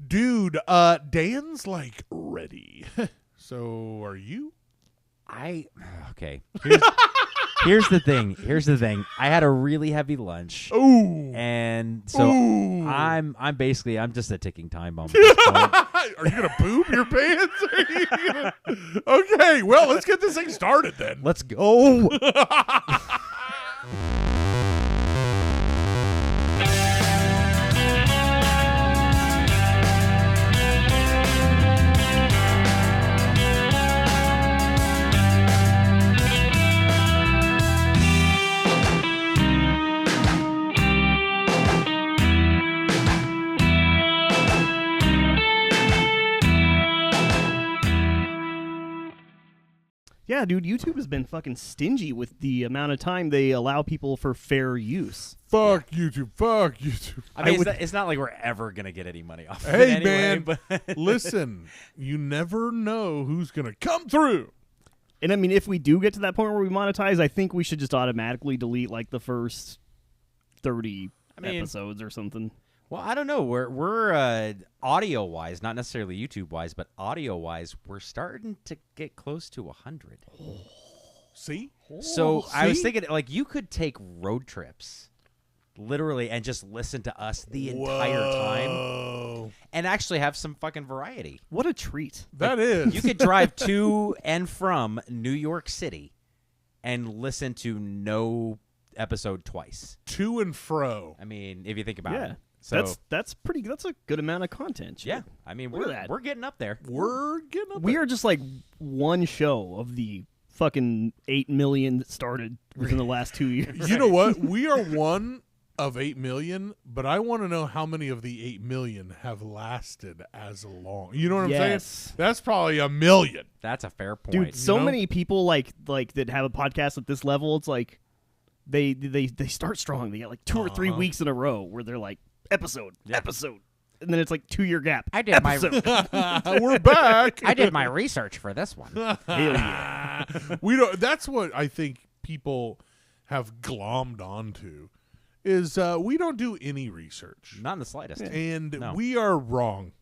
Dude, Dan's like ready. So are you? Okay. Here's the thing. I had a really heavy lunch. Ooh. And so Ooh. I'm just a ticking time bomb at this point. Are you gonna poop your pants? Okay, well, let's get this thing started then. Let's go. Yeah, dude, YouTube has been fucking stingy with the amount of time they allow people for fair use. Fuck YouTube. Fuck YouTube. I mean, it's not like we're ever going to get any money off of Hey, it anyway, man, but listen, you never know who's going to come through. And I mean, if we do get to that point where we monetize, I think we should just automatically delete like the first 30 episodes or something. Well, I don't know. We're audio wise, not necessarily YouTube wise, but audio wise, we're starting to get close to 100. See? So See? I was thinking, like, you could take road trips, literally, and just listen to us the entire time, and actually have some fucking variety. What a treat! That is. You could drive to and from New York City, and listen to no episode twice. To and fro. I mean, if you think about it. So that's a good amount of content. Yeah, I mean, we're getting up there. We're getting up there. We are just like one show of the fucking 8 million that started within the last 2 years. You know what? We are one of 8 million, but I want to know how many of the 8 million have lasted as long. You know what I'm saying? That's probably 1 million. That's a fair point. Dude, so many people like that have a podcast at this level. It's like they start strong. They get like 2 or 3 weeks in a row where they're like episode, and then it's like 2-year gap. I did We're back. I did my research for this one. Hell yeah. We don't. That's what I think people have glommed onto. Is we don't do any research. Not in the slightest. And we are wrong.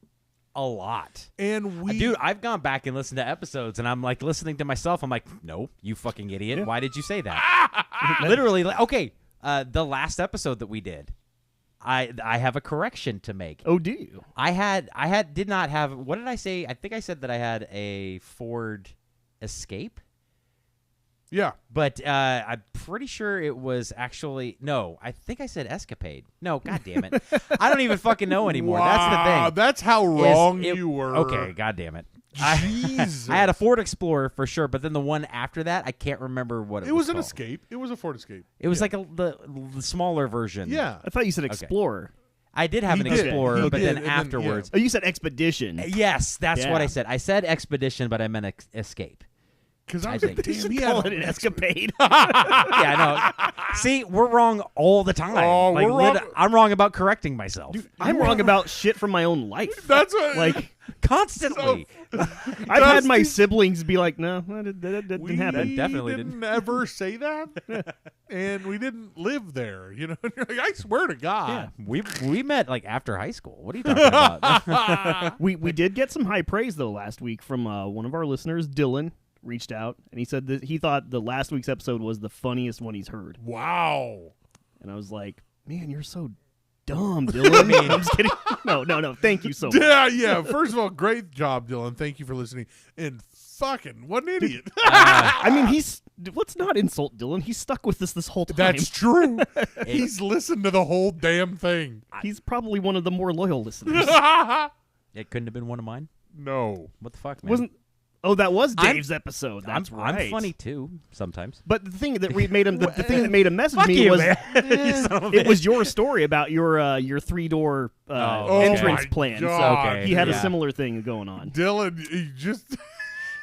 A lot. And Dude, I've gone back and listened to episodes, and I'm like listening to myself. I'm like, no, you fucking idiot. Why did you say that? Literally, okay, the last episode that we did, I have a correction to make. Oh, do you? I did not have, what did I say? I think I said that I had a Ford Escape. Yeah. But I'm pretty sure it was actually, no, I think I said Escapade. No, God damn it. I don't even fucking know anymore. Wow, that's the thing. That's how wrong you were. Okay, God damn it. Jesus. I had a Ford Explorer for sure, but then the one after that, I can't remember what it was. It was an called. Escape. It was a Ford Escape. It was like the smaller version. Yeah. I thought you said Explorer. I did have an Explorer, but then afterwards. Oh, you said Expedition. Yes, that's what I said. I said Expedition, but I meant Escape. Because I think. think Call it an escapade. Yeah, no. See, we're wrong all the time. Oh, like, we're wrong. I'm wrong about correcting myself. Dude, I'm wrong about shit from my own life. That's what. Like, constantly. I've had my siblings be like, no, that didn't happen. That definitely didn't didn't. ever say that. And we didn't live there. You know, like, I swear to God. Yeah, we met like after high school. What are you talking about? We did get some high praise though last week from one of our listeners, Dylan. Reached out and he said that he thought the last week's episode was the funniest one he's heard. Wow. And I was like, man, you're so dumb, Dylan. I'm just kidding. No. Thank you so much. Yeah. First of all, great job, Dylan. Thank you for listening. And fucking, what an idiot. I mean, let's not insult Dylan. He's stuck with this whole time. That's true. He's listened to the whole damn thing. He's probably one of the more loyal listeners. It couldn't have been one of mine. No. What the fuck, man? Wasn't? Oh, that was Dave's episode. That's right. I'm funny too sometimes. But the thing that made him, the thing that made him message me you, was it was your story about your 3-door entrance my plan. God. So he had a Yeah. similar thing going on. Dylan, he just...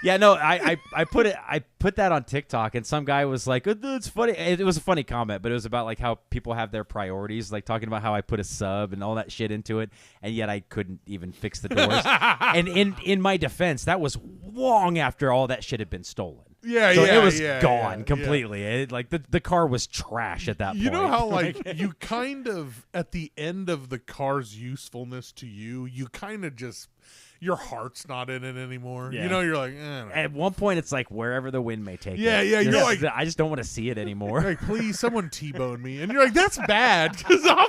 Yeah, no, I put that on TikTok, and some guy was like, "It's funny." It was a funny comment, but it was about like how people have their priorities, like talking about how I put a sub and all that shit into it, and yet I couldn't even fix the doors. And in my defense, that was long after all that shit had been stolen. Yeah, So yeah, it was yeah, gone yeah, completely. yeah. It, like the car was trash at that point. You know how like you kind of at the end of the car's usefulness to you, you kind of just your heart's not in it anymore. Yeah. You know, you're like, eh. At one point, it's like wherever the wind may take it. Yeah, you're like, I just don't want to see it anymore. like, please, someone T-bone me, and you're like, that's bad because I'll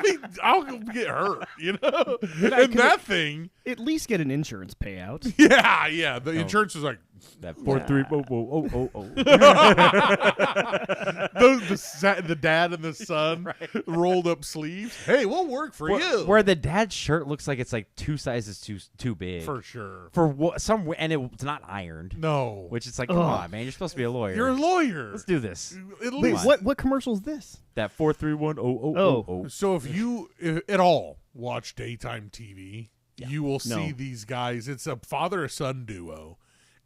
get hurt, you know. And that thing, At least get an insurance payout. yeah, the insurance is like That 4-3-0-0-0-0. the dad and the son rolled up sleeves. Hey, we'll work for you. Where the dad's shirt looks like it's like 2 sizes too big. For sure. For what? And it's not ironed. No. Which it's like, come on, man, you're supposed to be a lawyer. You're a lawyer. Let's do this. At Wait, least. what commercial is this? That 4-3-1-0-0-0. So if you at all watch daytime TV, you will see these guys. It's a father-son duo,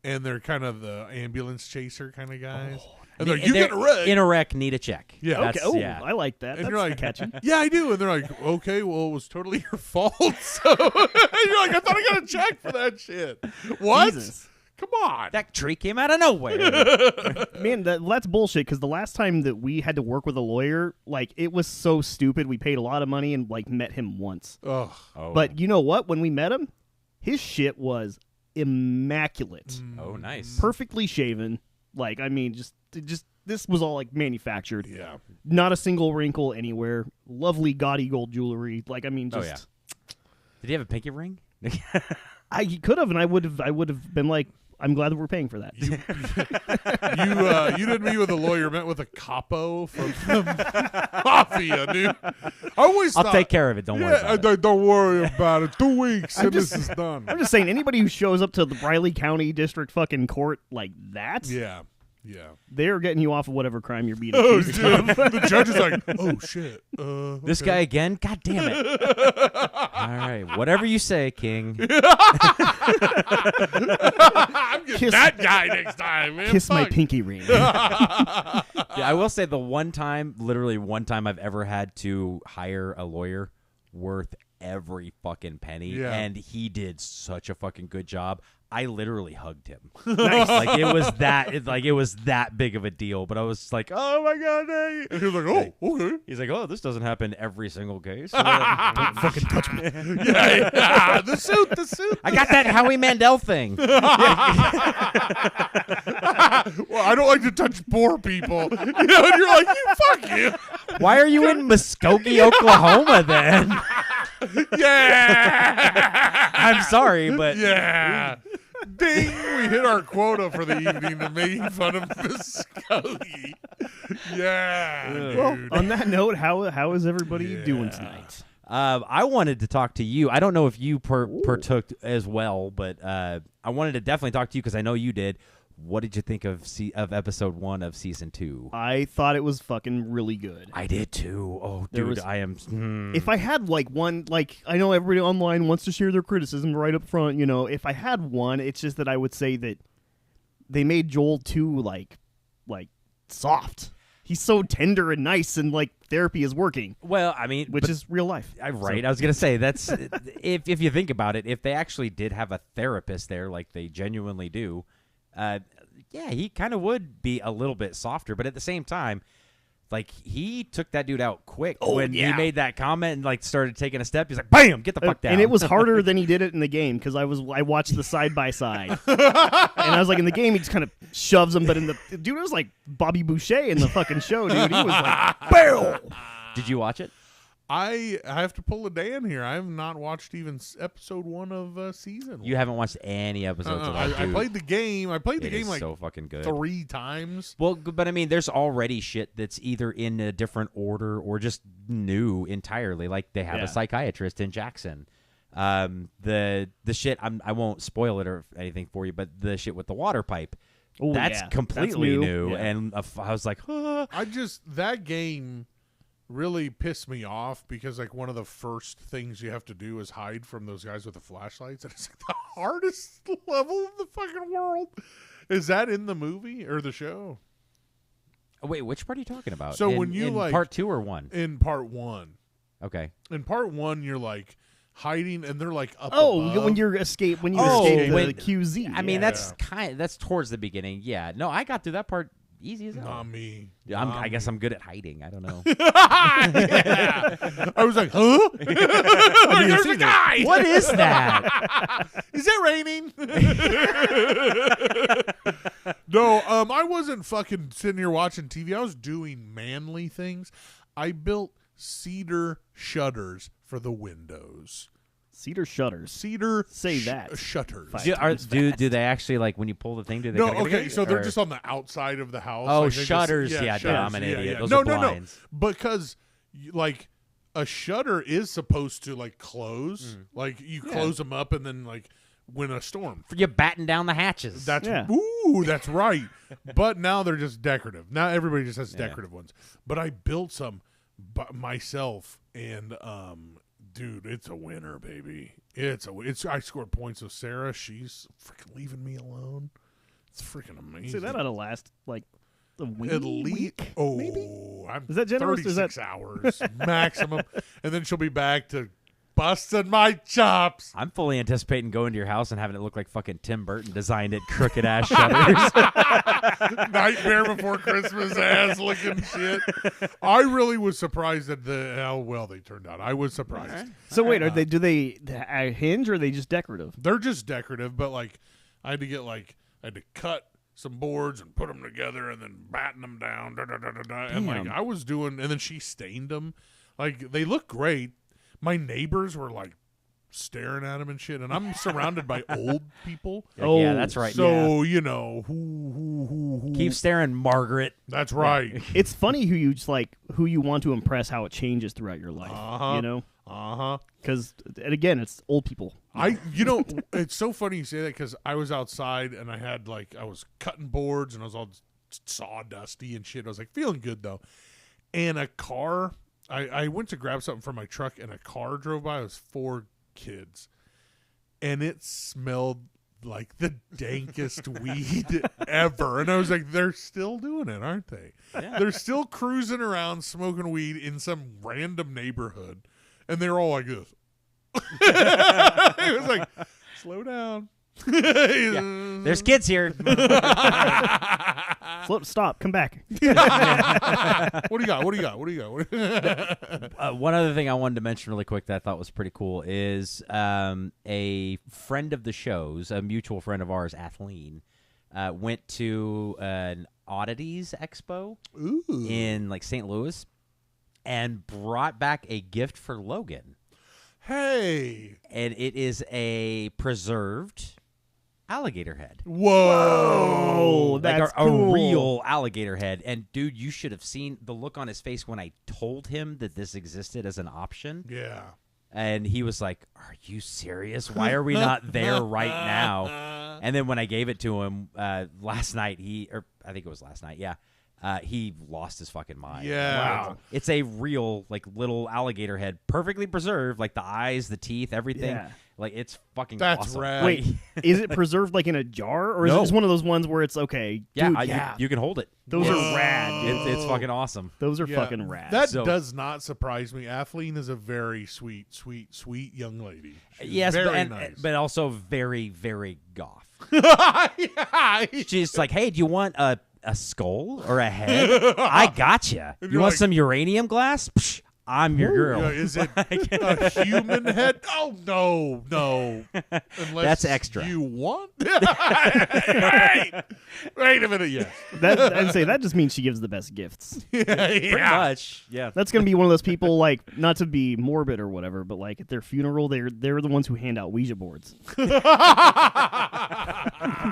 and they're kind of the ambulance chaser kind of guys. And they're like, you get a wreck. In a wreck, need a check. Yeah. Okay. Oh, I like that. And That's you're like, catchy. yeah, I do. And they're like, okay, well, it was totally your fault. So and you're like, I thought I got a check for that shit. What? Jesus. Come on. That tree came out of nowhere. Man, that's bullshit, because the last time that we had to work with a lawyer, like, it was so stupid. We paid a lot of money and, like, met him once. Ugh. Oh. But you know what? When we met him, his shit was immaculate. Oh, nice. Perfectly shaven. Like, I mean, just this was all, like, manufactured. Yeah. Not a single wrinkle anywhere. Lovely gaudy gold jewelry. Like, I mean, just... Oh, yeah. Did he have a pinky ring? I could have, and I would have been like, I'm glad that we're paying for that. You didn't meet with a lawyer, met with a capo from Mafia, dude. I always I'll thought, take care of it. Don't worry about it. Don't worry about it. 2 weeks and this is done. I'm just saying, anybody who shows up to the Briley County District fucking court like that, Yeah. they're getting you off of whatever crime you're being Oh, accused dude. of. The judge is like, oh, shit. This okay. guy again? God damn it. All right. Whatever you say, King. I'm getting that guy next time, man. Kiss my Fuck. pinky ring. Yeah, I will say literally one time I've ever had to hire a lawyer worth every fucking penny, Yeah. and he did such a fucking good job. I literally hugged him. Nice. Like it was that big of a deal. But I was like, oh my god, hey. And he was like, oh, okay. He's like, oh, this doesn't happen every single case. Don't fucking touch me. Yeah. The suit. I got that Howie Mandel thing. Well, I don't like to touch poor people. You know, and you're like, fuck you. Why are you in Muskogee, Oklahoma then? Yeah. I'm sorry, but Yeah. Ding! We hit our quota for the evening of making fun of Muskogee. Yeah, Well, dude. on that note, how is everybody doing tonight? I wanted to talk to you. I don't know if you partook as well, but I wanted to definitely talk to you because I know you did. What did you think of episode 1 of season 2? I thought it was fucking really good. I did too. Oh, dude, I am. If I had like one, like I know everybody online wants to share their criticism right up front, you know. If I had one, it's just that I would say that they made Joel too like soft. He's so tender and nice, and like therapy is working. Well, I mean, which is real life. Right. So. I was gonna say that's if you think about it, if they actually did have a therapist there, like they genuinely do. Yeah, he kind of would be a little bit softer, but at the same time, like he took that dude out quick when he made that comment and like started taking a step. He's like, "Bam, get the fuck down!" And it was harder than he did it in the game because I watched the side by side, and I was like, in the game he just kind of shoves him, but in the dude it was like Bobby Boucher in the fucking show, dude. He was like, "Bam!" Did you watch it? I have to pull a Dan here. I have not watched even episode 1 of season 1. You haven't watched any episodes of that, I played the game. I played the It game is like so fucking good. 3 times. Well, but I mean, there's already shit that's either in a different order or just new entirely. Like they have a psychiatrist in Jackson. The shit I won't spoil it or anything for you, but the shit with the water pipe. Oh, that's completely new. Yeah. And I was like, huh. That game really pissed me off because like one of the first things you have to do is hide from those guys with the flashlights, and it's like the hardest level of the fucking world. Is that in the movie or the show? Wait, which part are you talking about? So when you in like part 2 or 1? In part 1. Okay. In part 1, you're like hiding, and they're like up Oh, above. when you escape the when- QZ. I mean, yeah. that's towards the beginning. Yeah. No, I got through that part easy as hell. Not me. I guess I'm good at hiding. I don't know. Yeah. I was like, huh? There's a guy. What is that? Is it raining? No, I wasn't fucking sitting here watching TV. I was doing manly things. I built cedar shutters for the windows. Cedar shutters. Cedar Say that. shutters. Fine. Do they actually, like, when you pull the thing, do they No, kinda okay, so they're or- just on the outside of the house. Oh, like they just- shutters. yeah, Yeah, shutters. I'm an idiot. Those no, are blinds. No. Because, like, a shutter is supposed to, like, close. Like, you close them up and then, like, when a storm. You're batting down the hatches. That's Yeah. ooh, that's right. But now they're just decorative. Now everybody just has decorative ones. But I built some myself, and dude, it's a winner, baby. I scored points with Sarah. She's freaking leaving me alone. It's freaking amazing. See, that ought to last like a week. At least, maybe? I'm Is that generous? 36 hours maximum, and then she'll be back to busting my chops. I'm fully anticipating going to your house and having it look like fucking Tim Burton designed it, crooked ass shutters. Nightmare Before Christmas ass looking shit. I really was surprised at how well they turned out. I was surprised. So wait, do they hinge or are they just decorative? They're just decorative, but like I had to cut some boards and put them together and then batten them down. And like I was doing, and then she stained them. Like they look great. My neighbors were like staring at them and shit, and I'm surrounded by old people. Yeah, that's right. So you know who Keep staring, Margaret. That's right. It's funny who you want to impress, how it changes throughout your life. You know, because again, it's old people. It's so funny you say that because I was outside and I was cutting boards and I was all sawdusty and shit. I was like feeling good though, and a car. I went to grab something from my truck and a car drove by. It was 4 kids, and it smelled like the dankest weed ever. And I was like, they're still doing it, aren't they? Yeah. They're still cruising around smoking weed in some random neighborhood, and they're all like this. It was like, slow down. There's kids here. Stop. Come back. What do you got? One other thing I wanted to mention really quick that I thought was pretty cool is a friend of the show's, a mutual friend of ours, Athleen, went to an oddities expo in like St. Louis and brought back a gift for Logan. Hey. And it is a preserved alligator head. Whoa, that's a cool. real alligator head. And dude, you should have seen the look on his face when I told him that this existed as an option. Yeah. And he was like, "Are you serious? Why are we not there right now?" And then when I gave it to him last night, I think it was last night. Yeah. He lost his fucking mind. Yeah. Wow. It's a real, like, little alligator head, perfectly preserved, like the eyes, the teeth, everything. Yeah. Like, it's fucking That's awesome. rad. Wait, is it preserved like in a jar, or is it No. just one of those ones where it's okay? Yeah, Dude, you can hold it. those Whoa. are rad. It's fucking awesome. Those are Yeah. fucking rad. That So- does not surprise me. Athleen is a very sweet young lady. She's Yes, very but, nice. but also very, very goth. Yeah. She's like, "Hey, do you want a skull or a head? I gotcha. You you're want like- some uranium glass? Psh, I'm your girl." Yeah, is it a human head? Oh, no. Unless That's extra. You want? Wait a minute, yes. I'd say that just means she gives the best gifts. Pretty much, yeah. That's gonna be one of those people, like, not to be morbid or whatever, but like at their funeral, they're the ones who hand out Ouija boards.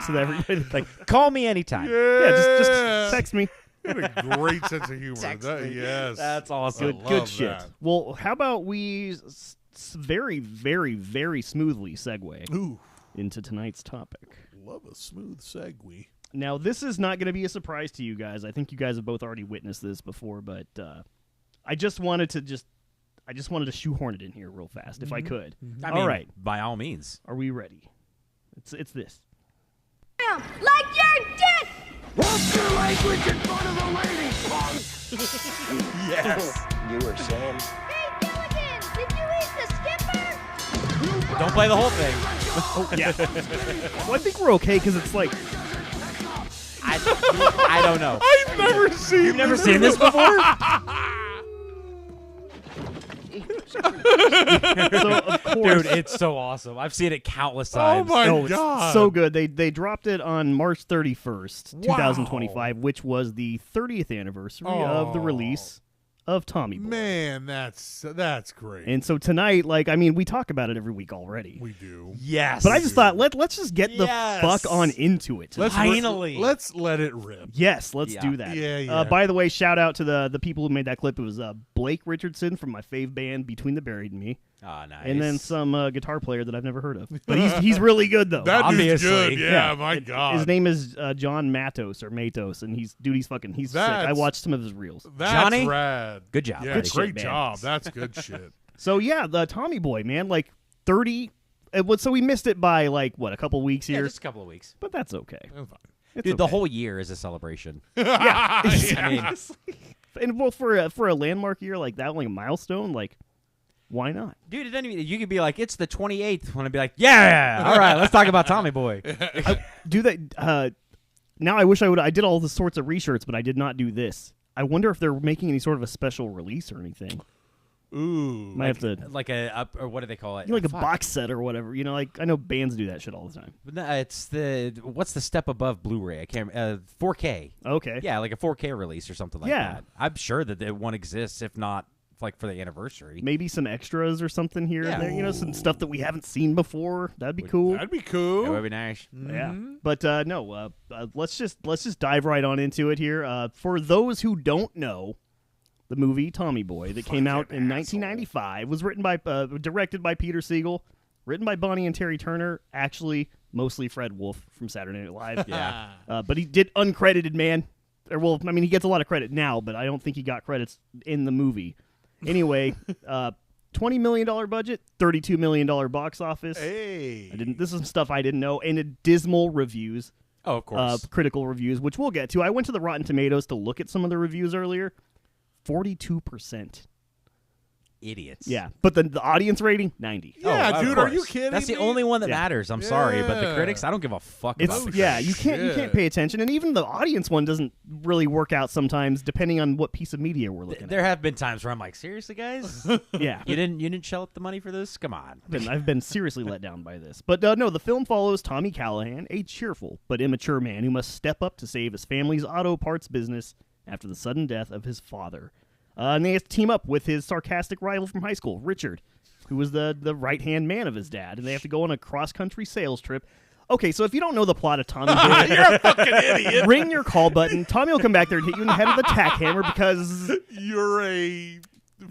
So that everybody like, Call me anytime. yeah, just text me. You had a great sense of humor. Yes. That's awesome. I Good love shit. that. Well, how about we very, very, very smoothly segue Ooh, into tonight's topic? love a smooth segue. Now, this is not going to be a surprise to you guys. I think you guys have both already witnessed this before, but I just wanted to shoehorn it in here real fast, if I could. I All mean, right, by all means. are we ready? It's this. Like your dick! What's your language in front of the lady, punk? Yes. You were saying? Hey, Gilligan, did you eat the skipper? Don't play the whole thing. Yeah. Well, I think we're okay because it's like I don't know. I've never seen. You've never seen this before? so of course. Dude, it's so awesome. I've seen it countless Oh times. my Oh, it's god! so good. They dropped it on March 31st, Wow. 2025, which was the 30th anniversary of the release of Tommy Boy. Man, that's great. And so tonight, like, I mean, we talk about it every week already. We do. Yes. But I just thought let's just get the Yes. fuck on into it. Let's Finally. let's let it rip. Yes, let's Yeah. do that. Yeah. By the way, shout out to the people who made that clip. It was Blake Richardson from my fave band, Between the Buried and Me, Ah, nice. and then some guitar player that I've never heard of. But he's really good though. That dude's Obviously. good. Yeah, my god. His name is John Matos or Matos, and he's sick. I watched some of his reels. That's Johnny? rad. Good job, Yeah, buddy. great Good shit, man. job. That's good shit. So yeah, the Tommy Boy, man, like 30. So we missed it by like what, a couple weeks yeah, here, just a couple of weeks. but that's okay. That's fine. It's Dude, the okay. whole year is a celebration. yeah. I mean, And well, for a landmark year like that, like a milestone, like why not? dude, it doesn't even, you could be like, it's the 28th. Want to be like, yeah, all right, let's talk about Tommy Boy. Do that. Now I wish I would. I did all the sorts of reshirts, but I did not do this. I wonder if they're making any sort of a special release or anything. Ooh. Might have to, Like a up, or what do they call it? like a Fuck. box set or whatever. You know, like I know bands do that shit all the time. No, it's what's the step above Blu-ray? I can't. 4K. Okay. Yeah, like a 4K release or something like Yeah. that. I'm sure that one exists, if not like for the anniversary. Maybe some extras or something here Yeah. and there. You know, some stuff that we haven't seen before. That'd be cool. That'd be cool. That would be nice. Yeah, but no. Let's just dive right on into it here. For those who don't know, the movie Tommy Boy that came out in 1995 was directed by Peter Siegel, written by Bonnie and Terry Turner. Actually, mostly Fred Wolf from Saturday Night Live. Yeah. But he did uncredited, man. Or well, I mean, he gets a lot of credit now, but I don't think he got credits in the movie. Anyway, $20 million budget, $32 million box office. Hey. This is some stuff I didn't know, and dismal reviews. Oh, of course. Critical reviews, which we'll get to. I went to the Rotten Tomatoes to look at some of the reviews earlier. 42%. Idiots. Yeah, but the audience rating 90. Yeah, of dude, are course. you kidding That's the me? only one that Yeah. matters. I'm sorry, but the Yeah. critics, I don't give a fuck about. It's the yeah, critics. you can't pay attention, and even the audience one doesn't really work out sometimes, depending on what piece of media we're looking There have been times where I'm like, seriously, guys, at. Yeah, you didn't shell out the money for this? Come on. I've been seriously let down by this. But no, the film follows Tommy Callahan, a cheerful but immature man who must step up to save his family's auto parts business after the sudden death of his father. And they have to team up with his sarcastic rival from high school, Richard, who was the right-hand man of his dad, and they have to go on a cross-country sales trip. Okay, so if you don't know the plot of Tommy Boy, You're a fucking idiot. ring your call button. Tommy will come back there and hit you in the head with a tack hammer because, You're a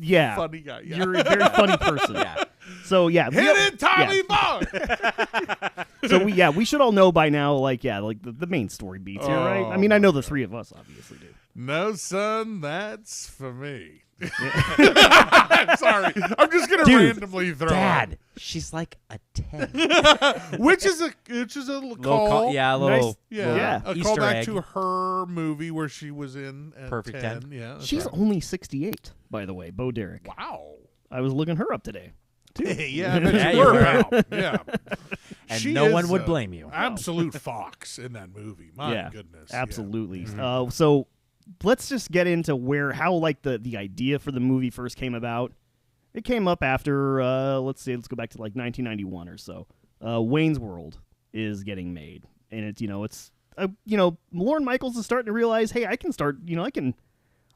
yeah, funny guy. Yeah. you're a very funny person. Yeah. So, yeah. Hit it, Tommy Boy. So, we should all know by now, like the main story beats here, right? I mean, I know the three of us obviously do. No, son, that's for me. Sorry, I'm just gonna Dude, randomly throw Dad, she's like a 10. it. which is a Little call. yeah, a little, Nice. Yeah, Yeah. a Easter callback egg. to her movie where she was in at Perfect 10. 10. Yeah, that's She's right. only 68, by the way, Bo Derek. Wow. I was looking her up today. Yeah, I bet Yeah, you you were, were. pal. Yeah, and She no one is, would blame you. Absolute fox in that movie. My Yeah, goodness, yeah. absolutely. So let's just get into how like the idea for the movie first came about. It came up after let's go back to like 1991 or so. Wayne's World is getting made, and it's Lorne Michaels is starting to realize, hey, I can start,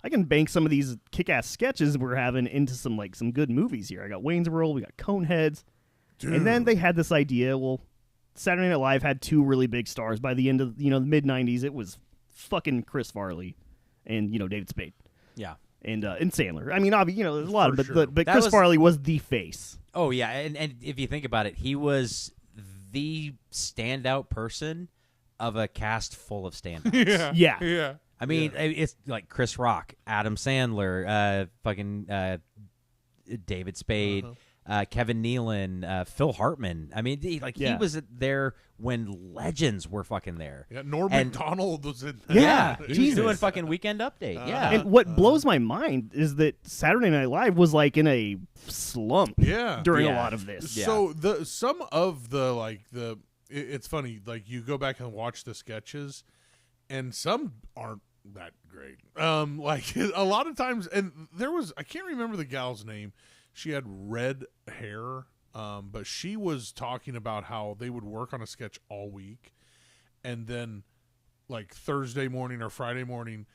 I can bank some of these kick-ass sketches we're having into some good movies here. I got Wayne's World, we got Coneheads, and then they had this idea. Well, Saturday Night Live had two really big stars by the end of the mid '90s. It was fucking Chris Farley and David Spade Yeah. and Sandler. I mean, obviously, there's a lot For of, sure. but That Chris was- Farley was the face. Oh yeah, and if you think about it, he was the standout person of a cast full of standouts. Yeah. Yeah. I mean, it's like Chris Rock, Adam Sandler, fucking David Spade, Kevin Nealon, Phil Hartman. I mean, he was there when legends were fucking there. Yeah, Norm Macdonald was in that. Yeah, he was Jesus. doing fucking Weekend Update. And what blows my mind is that Saturday Night Live was like in a slump during a lot of this. Yeah. So some of the it's funny, like you go back and watch the sketches and some aren't that great. Like a lot of times, and I can't remember the gal's name. She had red hair, but she was talking about how they would work on a sketch all week, and then like Thursday morning or Friday morning,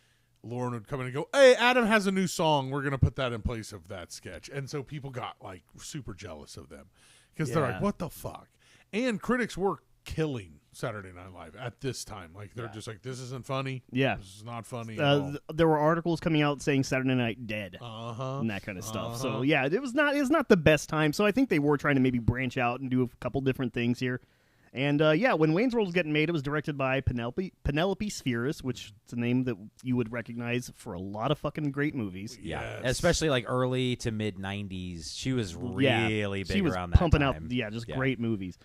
Lauren would come in and go, "Hey, Adam has a new song. We're gonna put that in place of that sketch." And so people got like super jealous of them because they're like, "What the fuck?" And critics were killing Saturday Night Live at this time. Like they're just like, "This isn't funny. Yeah, this is not funny." At all. There were articles coming out saying Saturday Night dead, and that kind of stuff. So yeah, it's not the best time. So I think they were trying to maybe branch out and do a couple different things here. And when Wayne's World was getting made, it was directed by Penelope Spheris, which is a name that you would recognize for a lot of fucking great movies. Yeah, Yes. especially like early to mid '90s. She was really big she was around that pumping time. out great movies.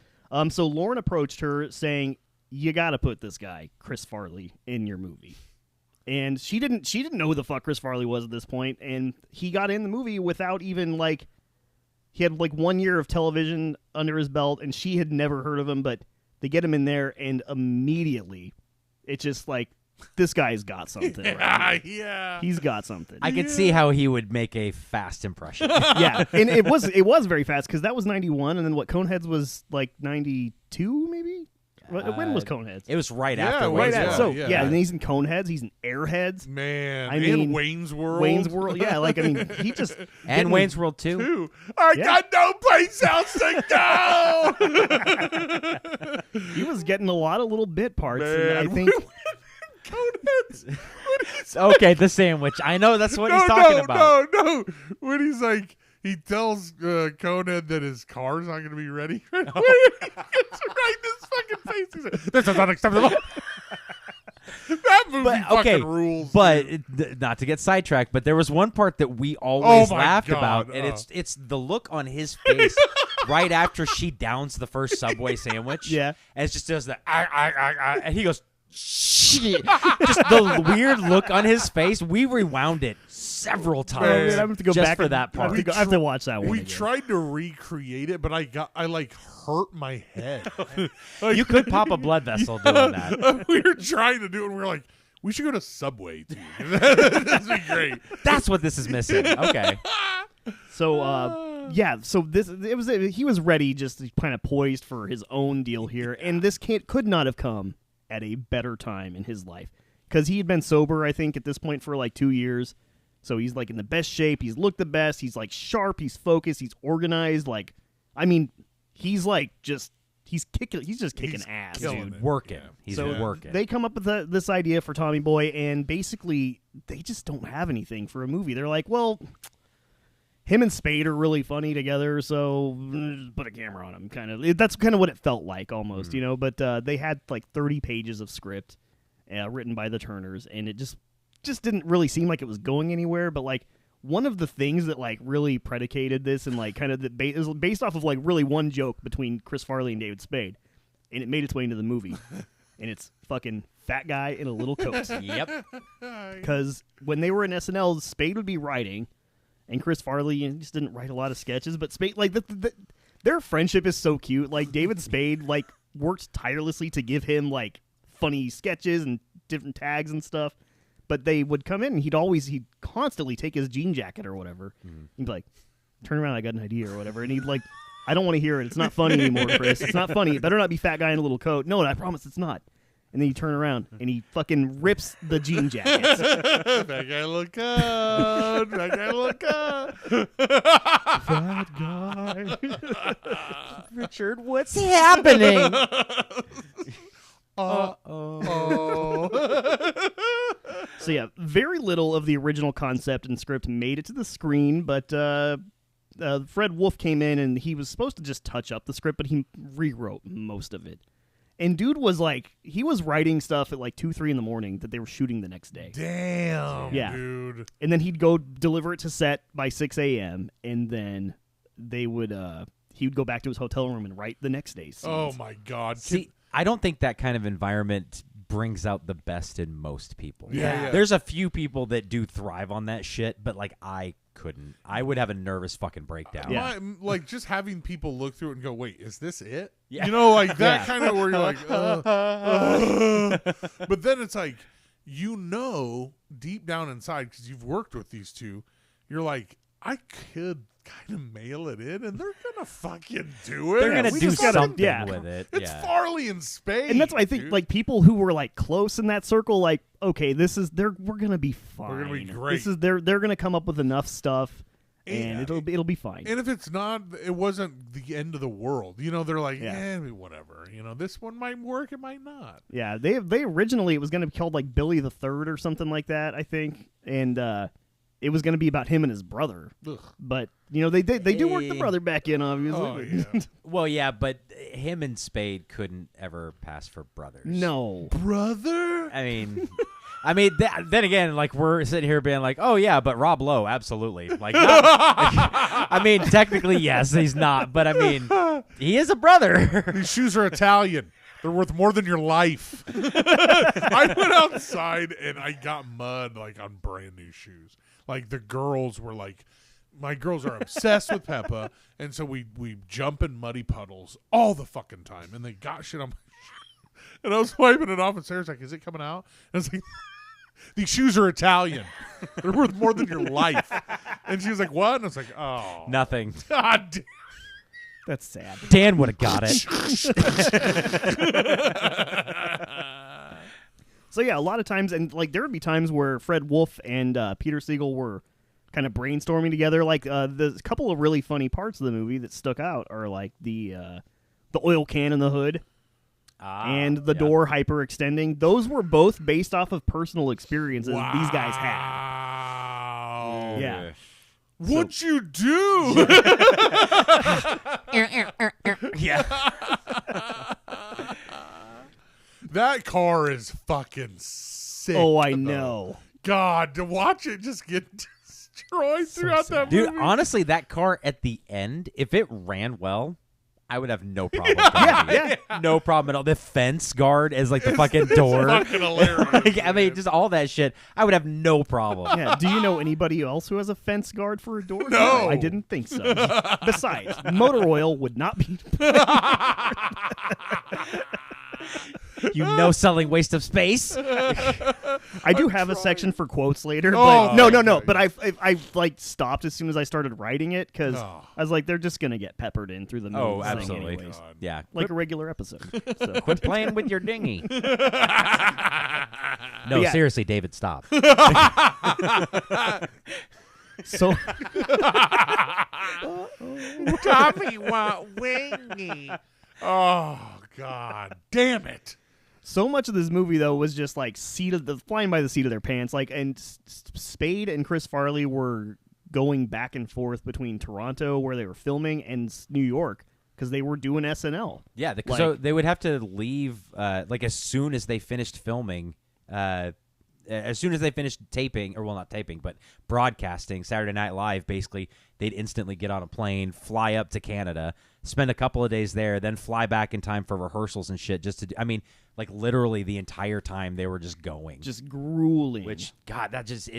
So Lauren approached her saying, "You got to put this guy, Chris Farley, in your movie." And she didn't know who the fuck Chris Farley was at this point, and he got in the movie without even he had 1 year of television under his belt, and she had never heard of him, but they get him in there, and immediately it's just like, this guy's got something. Right here. Yeah. He's got something. I could see how he would make a fast impression. Yeah, and it was very fast, because that was 91, and then Coneheads was like 92, maybe? When was Coneheads? It was right Yeah, after. right Wayne's after. World. So yeah. and he's in Coneheads, he's in Airheads. Man, I mean, and Wayne's World. Wayne's World, yeah, he just And Wayne's World 2. I got no place else to go. he was getting a lot of little bit parts, and Man, I think Coneheads. Okay, the sandwich. I know that's what he's talking about. No. When he's like, he tells Conehead that his car's not going to be ready. Right away. He gets right in his fucking face. He's like, "This is unacceptable." That movie fucking rules. But dude. not to get sidetracked, but there was one part that we always my laughed God, about, and it's the look on his face right after she downs the first Subway sandwich. Yeah. And it just does the and he goes, shit. Just the weird look on his face. We rewound it several times. Man, I have to go just back for that part. I have to watch that one. We again. tried to recreate it, but I hurt my head. You could pop a blood vessel doing that. We were trying to do it, and we were like, we should go to Subway, too. That'd be great. That's what this is missing. Okay. So so he was ready, just kind of poised for his own deal here, and this could not have come at a better time in his life, because he had been sober, I think, at this point for 2 years. So he's in the best shape. He's looked the best. He's sharp. He's focused. He's organized. He's just kicking ass, killing dude. it. Working. Yeah. He's So working. they come up with this idea for Tommy Boy, and basically they just don't have anything for a movie. They're like, well, him and Spade are really funny together, so just put a camera on him. That's kind of what it felt like, almost, But they had 30 pages of script written by the Turners, and it just didn't really seem like it was going anywhere. But one of the things that really predicated this, and it was based off of really one joke between Chris Farley and David Spade, and it made its way into the movie. And it's fucking fat guy in a little coat. Yep. Because when they were in SNL, Spade would be writing, and Chris Farley just didn't write a lot of sketches. But Spade, their friendship is so cute. David Spade worked tirelessly to give him funny sketches and different tags and stuff. But they would come in, and he'd constantly take his jean jacket or whatever. He'd be like, "Turn around, I got an idea," or whatever. And he'd "I don't want to hear it. It's not funny anymore, Chris. It's not funny. It better not be fat guy in a little coat." "No, I promise it's not." And then you turn around, and he fucking rips the jean jackets. That guy look good. That guy look good. Fat guy. Richard, what's happening? So yeah, very little of the original concept and script made it to the screen, but Fred Wolf came in, and he was supposed to just touch up the script, but he rewrote most of it. And dude was he was writing stuff at 2-3 in the morning that they were shooting the next day. Damn, Yeah. dude. And then he'd go deliver it to set by 6 a.m. and then they would he would go back to his hotel room and write the next day's scenes. Oh my God! See, I don't think that kind of environment brings out the best in most people. Yeah. There's a few people that do thrive on that shit, but like I couldn't. I would have a nervus fucking breakdown. Yeah. Like just having people look through it and go, "Wait, is this it?" Yeah. You know, like that kind of where you're like, but then it's like, deep down inside, because you've worked with these two, you're like, I could kind of mail it in, and they're gonna fucking do it. They're gonna we do just gotta- something yeah. with it. It's yeah. Farley and Spade, And that's why I think dude. like people who were like close in that circle, like, okay, we're gonna be fine. We're gonna be great. This is they're gonna come up with enough stuff, and Yeah. it'll be fine. And if it's not, it wasn't the end of the world. You know, they're like, Yeah. whatever. You know, this one might work, it might not. Yeah, they originally it was going to be called like Billy the Third or something like that, I think, and it was going to be about him and his brother. Ugh. But you know they do work the brother back in, obviously. Oh yeah, Well, yeah, but him and Spade couldn't ever pass for brothers. No, brother. I mean, then again, like we're sitting here being like, oh yeah, but Rob Lowe, absolutely. Like, not, I mean, technically yes, he's not, but I mean, he is a brother. These shoes are Italian. They're worth more than your life. I went outside and I got mud like on brand new shoes. Like the girls were like, my girls are obsessed with Peppa, and so we jump in muddy puddles all the fucking time, and they got shit on my shoe. And I was wiping it off, and Sarah's like, "Is it coming out?" And I was like, "These shoes are Italian. They're worth more than your life." And she was like, "What?" And I was like, "Oh, Nothing. God damn." that's sad. Dan would have got it. So yeah, a lot of times, and like there would be times where Fred Wolf and Peter Siegel were kind of brainstorming together. Like the couple of really funny parts of the movie that stuck out are like the oil can in the hood. And the door hyperextending. Those were both based off of personal experiences these guys had. Wow. Yeah. What'd you do? Yeah. That car is fucking sick. Oh, I though. know. God, to watch it just get destroyed throughout that Dude, movie. honestly, that car at the end, if it ran well, I would have no problem. Yeah, no problem at all. The fence guard as like the fucking door. Fucking hilarious. Like, I mean, just all that shit. I would have no problem. Yeah. Do you know anybody else who has a fence guard for a door? No. I didn't think so. Besides, motor oil would not be. You know, selling waste of space. I do have a section for quotes later, Oh, but no. okay. But I like stopped as soon as I started writing it because Oh. I was like, they're just gonna get peppered in through the middle Oh, of the thing absolutely. anyways. God. Yeah. Like a regular episode. So. Quit playing with your dinghy. No, Yeah. seriously, David, stop. So Tommy want wingy. Oh, God. Damn it. so much of this movie though was just like flying by the seat of their pants. Like, and Spade and Chris Farley were going back and forth between Toronto, where they were filming, and New York because they were doing SNL. Yeah, Like- so they would have to leave like as soon as they finished filming. As soon as they finished taping, or well, not taping, but broadcasting Saturday Night Live, basically, they'd instantly get on a plane, fly up to Canada, spend a couple of days there, then fly back in time for rehearsals and shit. Just to, I mean, like literally the entire time they were just going. Just grueling. Which, God, that just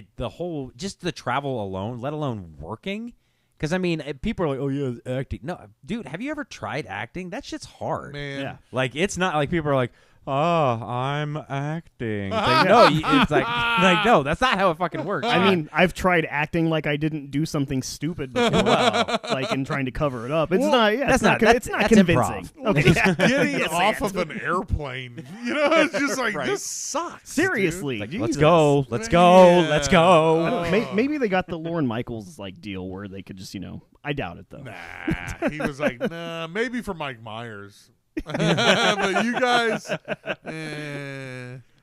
just the travel alone, let alone working. Because I mean, people are like, "Oh yeah, acting." No, dude, have you ever tried acting? That shit's hard. Man. Yeah. Like, it's not like people are like, "Oh, I'm acting." It's like, no, it's like, no, that's not how it fucking works. I mean, I've tried acting like I didn't do something stupid before, like and trying to cover it up. It's Well, not. Yeah, that's it's not- not that's convincing. improv. Okay. Just getting Yes, off and. of an airplane, you know, it's just like, this sucks. Seriously, like, Jesus. let's go, let's go, let's I go. don't know, maybe they got the Lorne Michaels like deal where they could just, I doubt it though. Nah, he was like, nah, maybe for Mike Myers. But you guys,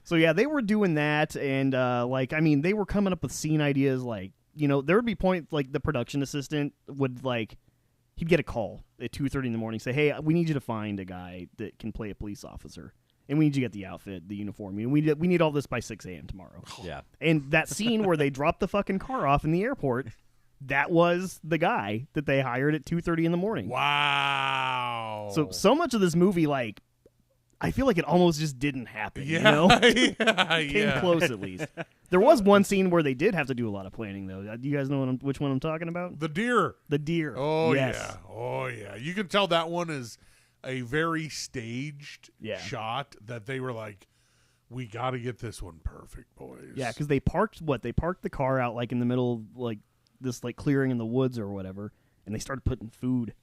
So yeah, they were doing that, and they were coming up with scene ideas. Like, there would be points like the production assistant would he'd get a call at 2:30 in the morning, say, "Hey, we need you to find a guy that can play a police officer, and we need you to get the outfit, the uniform. We need all this by 6 a.m. tomorrow." Yeah. And that scene where they drop the fucking car off in the airport, that was the guy that they hired at 2:30 in the morning. Wow. So much of this movie, like, I feel like it almost just didn't happen. Yeah. You know? yeah. Came close at least. There was one scene where they did have to do a lot of planning, though. Do you guys know which one I'm talking about? The deer. The deer. Oh, yes. yeah. Oh, yeah. You can tell that one is a very staged shot that they were like, we got to get this one perfect, boys. Yeah, because they parked the car out like in the middle of like this like clearing in the woods or whatever, and they started putting food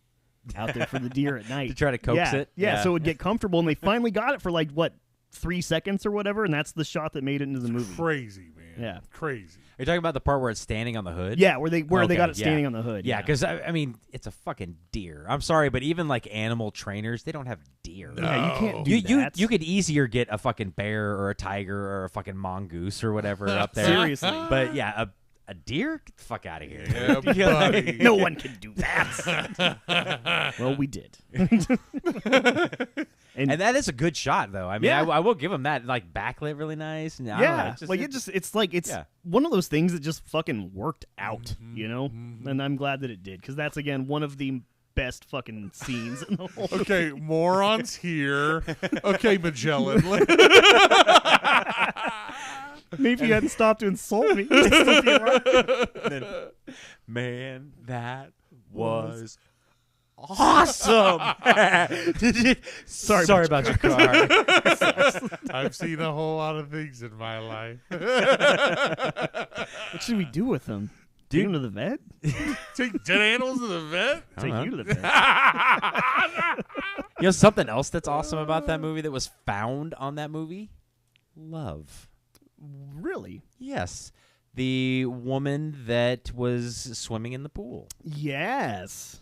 out there for the deer at night To try to coax it? Yeah, so it would get comfortable, and they finally got it for like 3 seconds or whatever, and that's the shot that made it into the movie. Crazy, man. Yeah. Crazy. Are you talking about the part where it's standing on the hood? Yeah, where they got it yeah. standing on the hood. Yeah, because I mean, it's a fucking deer. I'm sorry, but even like animal trainers, they don't have deer. Yeah, you can't do that. You could easier get a fucking bear or a tiger or a fucking mongoose or whatever up there. Seriously. But yeah, a deer? Get the fuck out of here. Yeah, buddy. No one can do that. Well, we did. And that is a good shot, though. I mean, Yeah. I will give him that. Like backlit, really nice. And I don't know, It's one of those things that just fucking worked out, you know. And I'm glad that it did, because that's again one of the best fucking scenes in the whole. Okay, morons here. Okay, Magellan. Maybe you hadn't stopped to insult me. It'd still be right. Man, that was awesome. Sorry about your car. I've seen a whole lot of things in my life. What should we do with them? Take them to the vet? Take dead animals to the vet? Take you to the vet. You know something else that's awesome about that movie that was found on that movie? Love. Really? Yes. The woman that was swimming in the pool. Yes.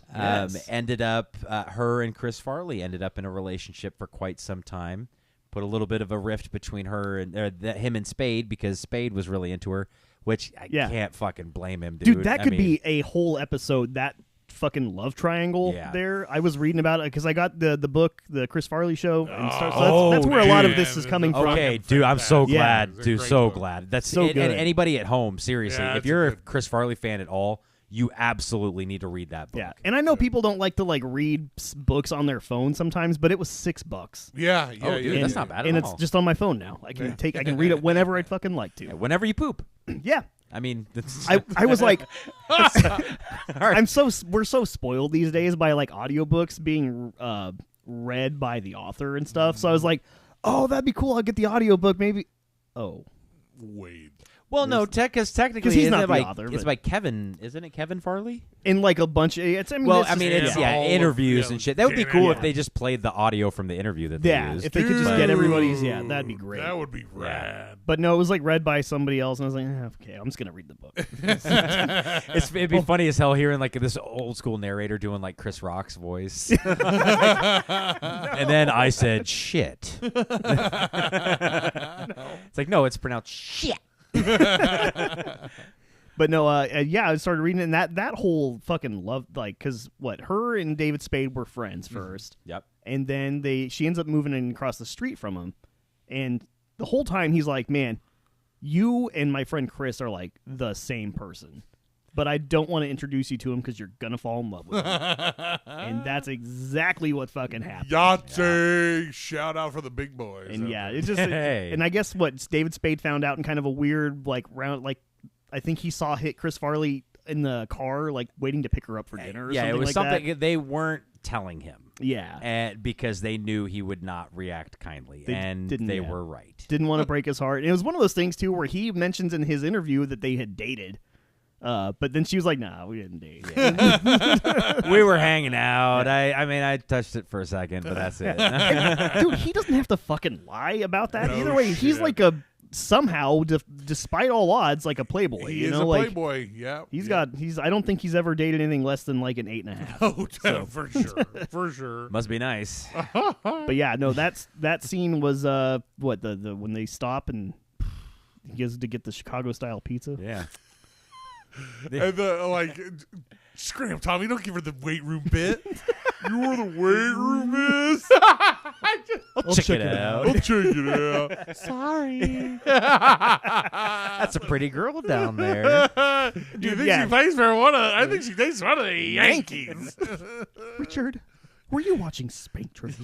Ended up, her and Chris Farley ended up in a relationship for quite some time. Put a little bit of a rift between her and him and Spade, because Spade was really into her, which I can't fucking blame him, dude. Dude, that could be a whole episode, that fucking love triangle there. I was reading about it because I got the book, the Chris Farley show. And so that's where a lot of this is coming from. Okay, dude, I'm so glad. It's a Dude, great so book. glad. That's So good. And anybody at home, seriously, Yeah, if it's you're a good. Chris Farley fan at all, you absolutely need to read that book. Yeah, and I know people don't like to like read books on their phone sometimes, but it was $6. Yeah, Oh, dude, yeah. that's not bad and at it's all. just on my phone now. I can read it whenever I'd fucking like to. Whenever you poop. Yeah. I mean, that's, I was like, we're so spoiled these days by like audiobooks being read by the author and stuff. So I was like, oh, that'd be cool. I'll get the audiobook maybe. Oh, Wait. well, no, because technically, 'Cause he's isn't not it the by, author, it's but- by Kevin, isn't it Kevin Farley? in like a bunch of it's. I mean, Well, it's I mean, just- it's yeah, all of- interviews yeah, and shit. That would be yeah, cool yeah. if they just played the audio from the interview that they yeah. used. If they could just get Dude. everybody's, that'd be great. That would be rad. But no, it was like read by somebody else, and I was like, okay, I'm just gonna read the book. It'd be funny as hell hearing like this old school narrator doing like Chris Rock's voice. And then I said shit. It's like, no, it's pronounced shit. But no, I started reading it, and that whole fucking love, like, because her and David Spade were friends first, Yep. and then she ends up moving in across the street from him, and the whole time he's like, man, you and my friend Chris are like the same person, but I don't want to introduce you to him because you're gonna fall in love with him. And that's exactly what fucking happened. Yahtzee! Shout out for the big boys. And yeah, it's just, Hey. and I guess what David Spade found out in kind of a weird, like, round, like, I think he saw Chris Farley in the car, like, waiting to pick her up for dinner or Yeah, something it was like something that. they weren't telling him. Yeah. And because they knew he would not react kindly. They and didn't, they yeah. were right. Didn't want to break his heart. And it was one of those things, too, where he mentions in his interview that they had dated. But then she was like, nah, we didn't date. We were hanging out. I mean, I touched it for a second, but that's it. Dude, he doesn't have to fucking lie about that. No Either way, he's shit. like somehow, despite all odds, like a playboy. He you is know, a like, playboy. Yeah. I don't think he's ever dated anything less than like an 8.5. Oh, for sure. For sure. Must be nice. But yeah, no, that scene was the when they stop and he goes to get the Chicago style pizza. Yeah. And scram, Tommy, don't give her the weight room bit. You know where the weight room is? I'll check it out. I'll check it out. Sorry. That's a pretty girl down there. Do you think she plays for one of? I think she plays for one of the Yankees. Richard, were you watching Spade Tradition?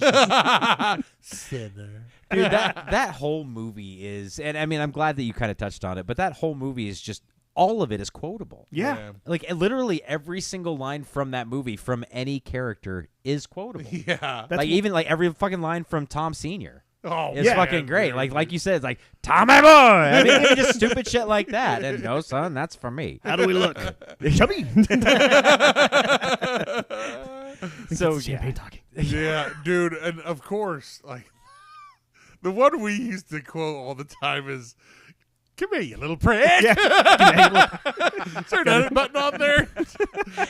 Sinner. Dude, that whole movie is, and I mean, I'm glad that you kind of touched on it, but that whole movie is just, all of it is quotable. Yeah. Like, literally every single line from that movie, from any character, is quotable. Yeah. Like, even like every fucking line from Tom Sr. Oh, It's fucking great. Like you said, it's like, Tommy boy! I mean, even just stupid shit like that. And no, son, that's for me. How do we look? Chubby. So, champagne talking. Yeah, dude, and of course, like the one we used to quote all the time is, "Come here, you little prick." Yeah. Is there another button on there?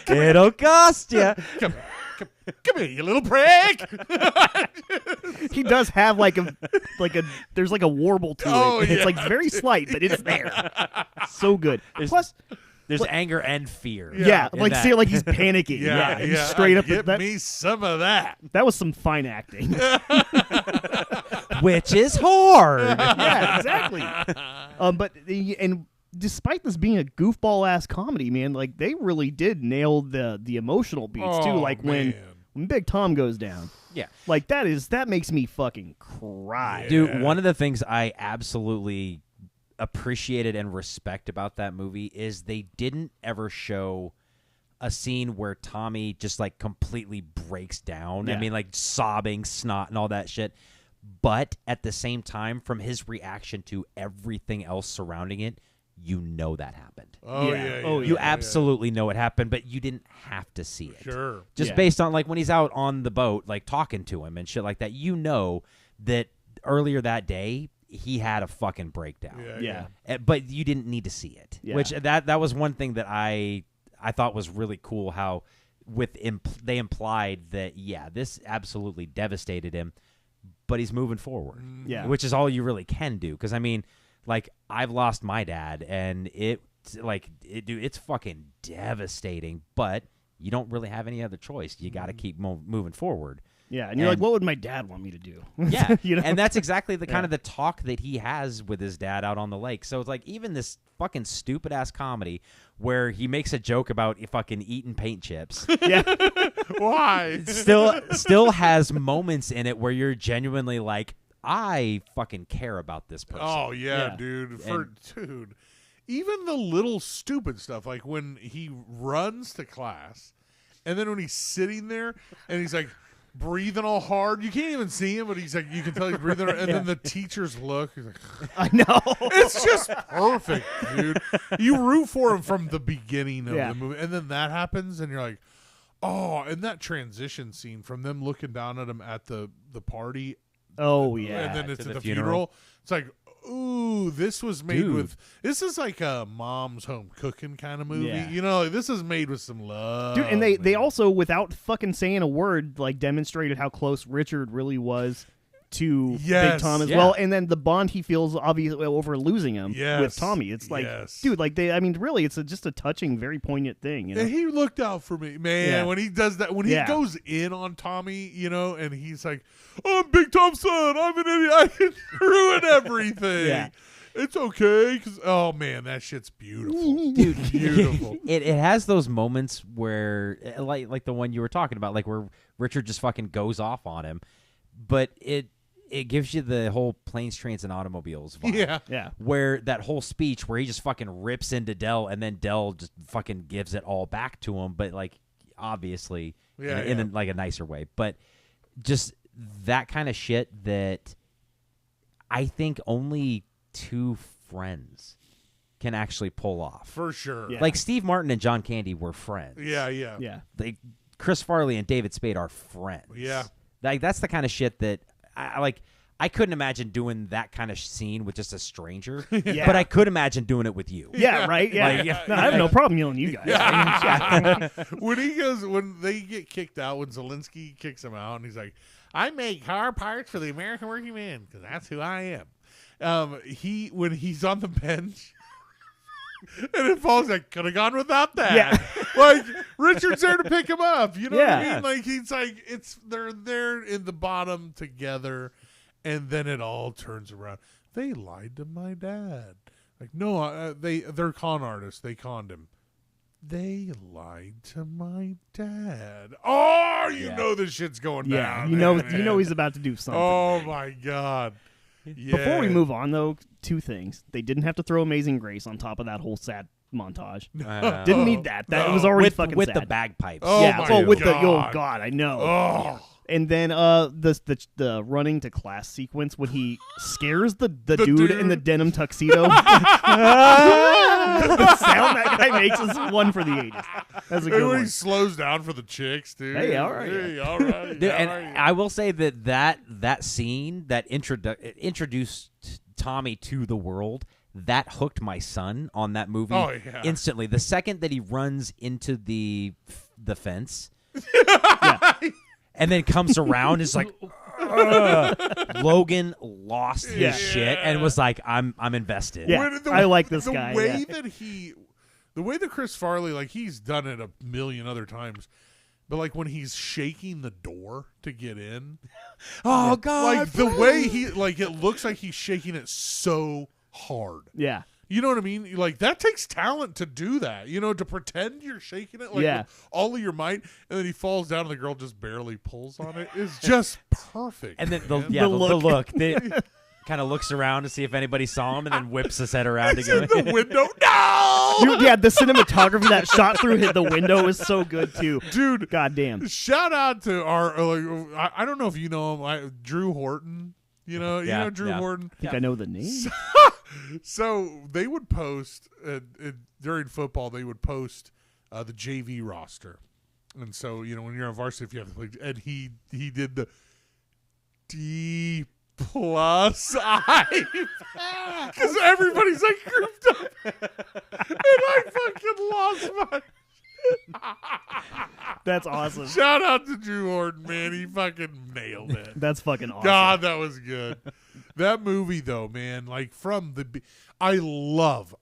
It'll cost you. Come here, you little prick. He does have like a there's like a warble to Oh, it. yeah. It's like very slight, but it's there. So good. Plus, There's anger and fear. yeah, in like that. see, like he's panicking. Yeah, he's yeah. straight up. Get That, me some of that. that was some fine acting. Which is hard. Yeah, exactly. And despite this being a goofball ass comedy, man, like they really did nail the emotional beats too. Oh, Like man. when Big Tom goes down, Yeah. like that makes me fucking cry. Dude, one of the things I absolutely appreciated and respect about that movie is they didn't ever show a scene where Tommy just like completely breaks down. I Yeah. mean, like sobbing, snot, and all that shit. But at the same time, from his reaction to everything else surrounding it, you know that happened. Oh Yeah. yeah. Oh, yeah, You yeah. absolutely know it happened, but you didn't have to see it. Sure. Just Yeah. based on like when he's out on the boat, like talking to him and shit like that, you know that earlier that day he had a fucking breakdown. Yeah. Yeah. But you didn't need to see it. Yeah. Which that was one thing that I thought was really cool. How they implied that this absolutely devastated him, but he's moving forward. Yeah. Which is all you really can do. Because I mean, like I've lost my dad, and it's fucking devastating. But you don't really have any other choice. You got to keep moving forward. Yeah, and you're like, what would my dad want me to do? Yeah, you know? and that's exactly the kind of the talk that he has with his dad out on the lake. So it's like even this fucking stupid ass comedy where he makes a joke about fucking eating paint chips yeah, Why? still has moments in it where you're genuinely like, I fucking care about this person. Oh yeah, Yeah. dude. Dude, even the little stupid stuff, like when he runs to class, and then when he's sitting there and he's like breathing all hard, you can't even see him, but he's like, you can tell he's breathing. And then the teachers look. He's like, I know. it's just perfect, dude. You root for him from the beginning of Yeah. the movie, and then that happens, and you're like, oh. And that transition scene from them looking down at him at the party. Oh yeah, And then it's to at the the funeral. It's like, ooh, this was made Dude. with. This is like a mom's home cooking kind of movie. Yeah. You know, this is made with some love. dude. And they man. also, without fucking saying a word, like demonstrated how close Richard really was to Yes. Big Tom as Yeah. well, and then the bond he feels obviously over losing him Yes. with Tommy. It's like, Yes. dude, like I mean, really, it's just a touching, very poignant thing. You know? And he looked out for me, man. Yeah. When he does that, when he Yeah. goes in on Tommy, you know, and he's like, "I'm Big Tom's son. I'm an idiot. I can ruin everything. Yeah. It's okay." Cause oh man, that shit's beautiful, Dude, beautiful. it has those moments where like the one you were talking about, like where Richard just fucking goes off on him, but it gives you the whole planes, trains, and automobiles vibe. Yeah. Yeah. Where that whole speech where he just fucking rips into Dell and then Dell just fucking gives it all back to him, but like obviously Yeah, in yeah. like a nicer way. But just that kind of shit that I think only two friends can actually pull off. For sure. Yeah. Like Steve Martin and John Candy were friends. Yeah. Yeah. Yeah. Like Chris Farley and David Spade are friends. Yeah. Like that's the kind of shit that I like. I couldn't imagine doing that kind of scene with just a stranger, Yeah. but I could imagine doing it with you. Yeah, right. Yeah, Like, no, I have no problem yelling at you guys. when they get kicked out, when Zelensky kicks him out, and he's like, "I make car parts for the American working man because that's who I am." When he's on the bench. And it falls like, could have gone without that. Yeah. Like, Richard's there to pick him up. You know what I Yeah. mean? Like, he's like, they're there in the bottom together. And then it all turns around. They lied to my dad. Like, no, they're con artists. They conned him. They lied to my dad. Oh, you know this shit's going down. You know he's about to do something. Oh my God. Yeah. Before we move on, though, two things. They didn't have to throw Amazing Grace on top of that whole sad montage. Didn't need that. That was already fucking with sad. the bagpipes. Oh, yeah, my well, with God. the God, I know. Oh. And then the running to class sequence when he scares the dude in the denim tuxedo. The sound that guy makes is one for the ages. That's a good When one. he slows down for the chicks, dude. Hey, all right. Hey, all right. Dude, all and right. I will say that scene that introduced Tommy to the world, that hooked my son on that movie instantly. The second that he runs into the fence, and then comes around, is like, Logan lost his shit and was like, I'm invested. Yeah, I like this the guy. Way yeah. the way that Chris Farley, like, he's done it a million other times, but like when he's shaking the door to get in, Oh God! like the way he, like, it looks like he's shaking it so hard. Yeah. You know what I mean? Like, that takes talent to do that. You know, to pretend you're shaking it like with all of your might, and then he falls down and the girl just barely pulls on it. It's just perfect. And then man. the look. Kind of looks around to see if anybody saw him, and then whips his head around It's again. in the window. No, Yeah, the cinematography that shot through the window is so good too, dude. God damn. Shout out to our. I don't know if you know him, Drew Horton. You know Drew Horton. I think I know the name. So they would post during football. They would post the JV roster, and so when you're on varsity, if you have to play, and he did the D plus I because everybody's like grouped up, and I fucking lost my. That's awesome. Shout out to Drew Horton, man. He fucking nailed it. That's fucking awesome. God, that was good. That movie, though, man, like from I love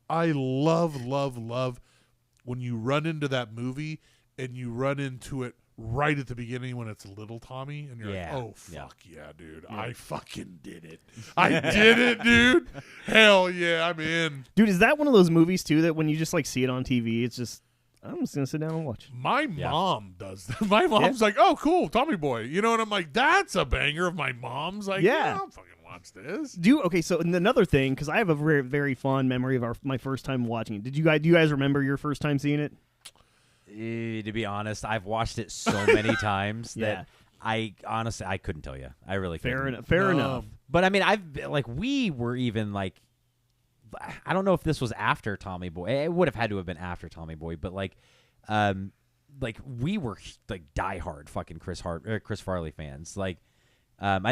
when you run into that movie and you run into it right at the beginning when it's little Tommy and you're like, oh, fuck yeah, dude. I fucking did it. I did it, dude. Hell yeah, I'm in. Dude, is that one of those movies, too, that when you just like see it on TV, it's just, I'm just going to sit down and watch. My mom does that. My mom's like, oh, cool, Tommy Boy. And I'm like, that's a banger of my mom's. Like, yeah, I'll fucking watch this. Okay, so another thing, because I have a very, very fond memory of my first time watching it. Do you guys remember your first time seeing it? To be honest, I've watched it so many times that I honestly couldn't tell you. I really couldn't. Fair enough. But I mean, we were even like, I don't know if this was after Tommy Boy. It would have had to have been after Tommy Boy, but like we were like diehard fucking Chris Farley fans. Like,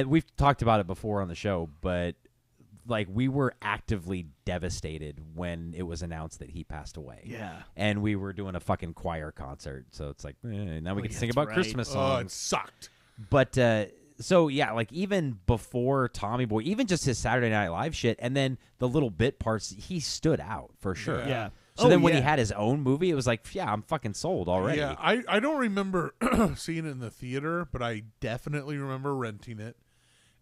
we've talked about it before on the show, but like we were actively devastated when it was announced that he passed away. Yeah. And we were doing a fucking choir concert, so it's like now we can sing about Christmas songs. It sucked. But so yeah, like even before Tommy Boy, even just his Saturday Night Live shit, and then the little bit parts, he stood out for sure. Yeah. So then when he had his own movie, it was like, yeah, I'm fucking sold already. Yeah, I don't remember seeing it in the theater, but I definitely remember renting it,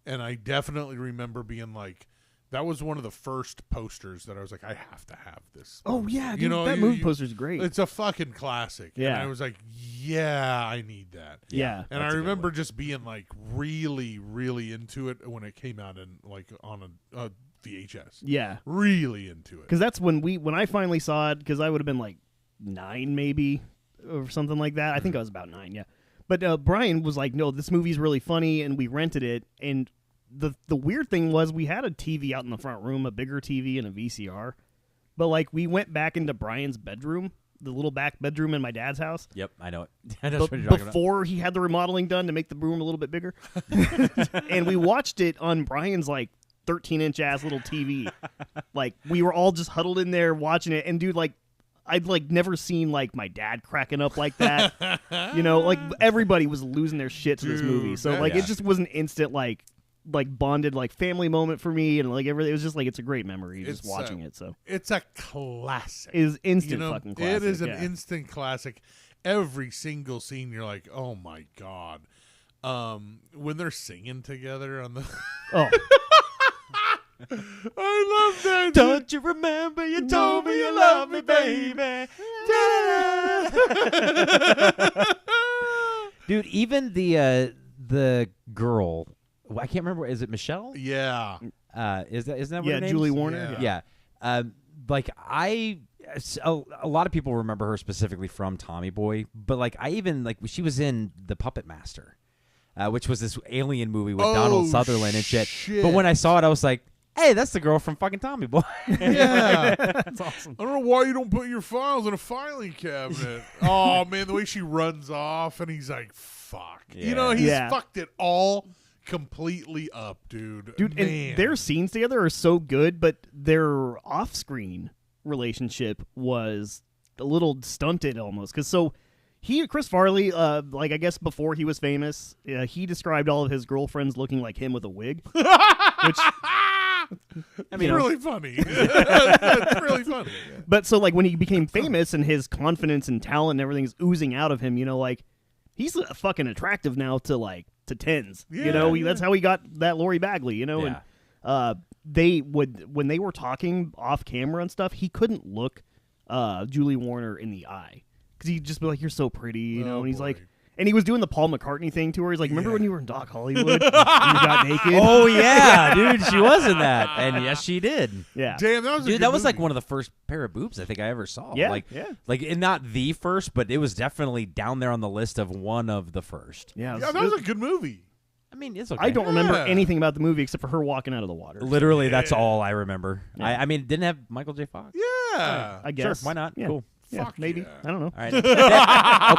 and I definitely remember being like, that was one of the first posters that I was like, I have to have this. Oh yeah, dude, that movie poster's great. It's a fucking classic. Yeah. And I was like, yeah, I need that. Yeah. And I remember just being like really, really into it when it came out in like on a VHS. Yeah. Really into it. Because that's when I finally saw it, because I would have been like 9 maybe or something like that. I think I was about 9, yeah. But Brian was like, no, this movie's really funny, and we rented it, and the weird thing was we had a TV out in the front room, a bigger TV and a VCR. But like we went back into Brian's bedroom, the little back bedroom in my dad's house. Yep, I know it. Before he had the remodeling done to make the room a little bit bigger. And we watched it on Brian's like 13-inch ass little TV. Like we were all just huddled in there watching it, and dude, like I'd like never seen like my dad cracking up like that. Like everybody was losing their shit to this movie. So like it just was an instant like bonded like family moment for me, and like everything. It was just like it's a great memory just watching it. So it's a classic. It is instant fucking classic. It is an instant classic. Every single scene, you're like, oh my god. When they're singing together on the Oh, I love that. Don't you remember you told me you love me, baby? Dude, even the girl, I can't remember. Is it Michelle? Yeah. Isn't that what yeah, her name Julie is? Warner. Yeah. Yeah. Like a lot of people remember her specifically from Tommy Boy, but like I even like she was in The Puppet Master, which was this alien movie with Donald Sutherland and shit. But when I saw it, I was like, hey, that's the girl from fucking Tommy Boy. Yeah. That's awesome. I don't know why you don't put your files in a filing cabinet. Oh, man, the way she runs off and he's like, fuck. You know, he's Yeah. fucked it all completely up, dude. Dude, Man. and their scenes together are so good, but their off-screen relationship was a little stunted almost. Because Chris Farley, like I guess before he was famous, he described all of his girlfriends looking like him with a wig, which I mean, really funny. That's really funny. But so like when he became famous and his confidence and talent and everything's oozing out of him, you know, like he's fucking attractive now to tens. Yeah, you know, yeah. that's how he got that Lori Bagley, you know, Yeah. and they would when they were talking off camera and stuff, he couldn't look Julie Warner in the eye because he'd just be like, "You're so pretty," you know, Oh, and he's boy. like. And he was doing the Paul McCartney thing to her. He's like, remember Yeah. when you were in Doc Hollywood? And you got naked? Oh yeah, dude, she was in that, and yes, she did. yeah. Damn, that was a Dude, good that was like movie. one of the first pair of boobs I think I ever saw. Yeah, like, yeah. like and not the first, but it was definitely down there on the list of one of the first. Yeah, Yeah, that was a good movie. I mean, it's okay. I don't remember Yeah. anything about the movie except for her walking out of the water. Literally, that's all I remember. Yeah. I mean, it didn't have Michael J. Fox. Yeah. I guess. Sure, why not? Yeah. Cool. Yeah, Fuck maybe. yeah. I don't know. All right.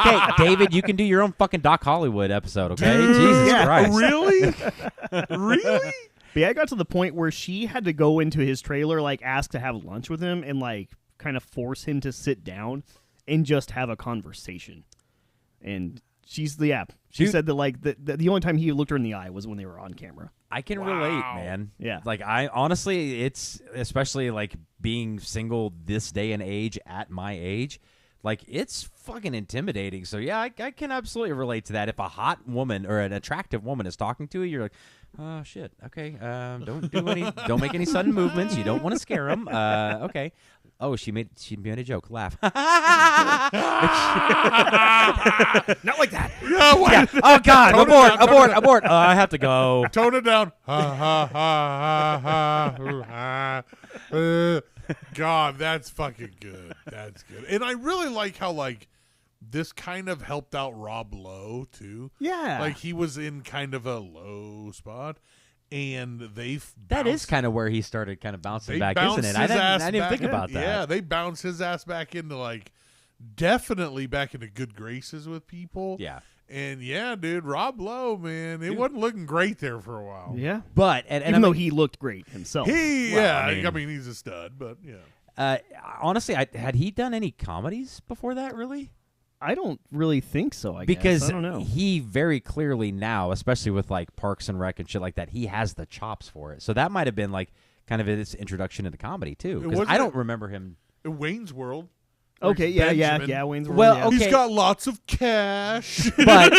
Okay, David, you can do your own fucking Doc Hollywood episode, okay? Jesus Yeah. Christ. Really? Really? But yeah, I got to the point where she had to go into his trailer, like ask to have lunch with him and like kind of force him to sit down and just have a conversation. And she Dude. said that like the only time he looked her in the eye was when they were on camera. I can Wow. relate, man. Yeah. Like, I honestly, it's especially like being single this day and age at my age, like, it's fucking intimidating. So, yeah, I can absolutely relate to that. If a hot woman or an attractive woman is talking to you, you're like, oh, shit. Okay. Don't make any sudden movements. You don't want to scare them. Okay. Oh, she made a joke. Laugh. Not like that. Yeah, what? Yeah. Oh God! Tone it Abort! down, tone Abort! it down. Abort! I have to go. Tone it down. Ha ha ha ha ha. God, that's fucking good. That's good. And I really like how like this kind of helped out Rob Lowe too. Yeah. Like he was in kind of a low spot, and That is kind of where he started kind of bouncing they back, bounced isn't it? his ass I didn't back think in. about that. Yeah, they bounced his ass back into like definitely back into good graces with people. Yeah. And yeah, dude, Rob Lowe, man, it wasn't looking great there for a while. Yeah. But and Even though he looked great himself. I mean, he's a stud, but yeah. honestly, had he done any comedies before that? Really? I don't really think so, I Because guess. I don't know. he very clearly now, especially with like Parks and Rec and shit like that, he has the chops for it. So that might have been like kind of his introduction into comedy too. Because wasn't I don't it- remember him. Wayne's World. Okay, Where's yeah, Benjamin? Wayne's World. Well, yeah. okay. He's got lots of cash. But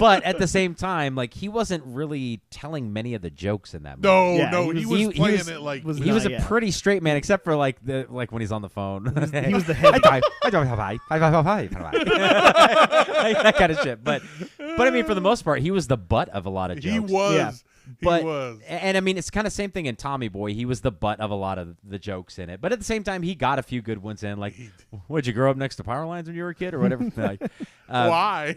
but at the same time, like he wasn't really telling many of the jokes in that movie. No, Yeah, no, he he was- was he playing was- it like was He was a yeah. pretty straight man, except for like when he's on the phone. he was the head. that kind of shit. But I mean, for the most part, he was the butt of a lot of jokes. he was. Yeah. But he was. and I mean, it's kind of same thing in Tommy Boy. He was the butt of a lot of the jokes in it. But at the same time, he got a few good ones in. Like, would you grow up next to power lines when you were a kid, or whatever? Like, Why?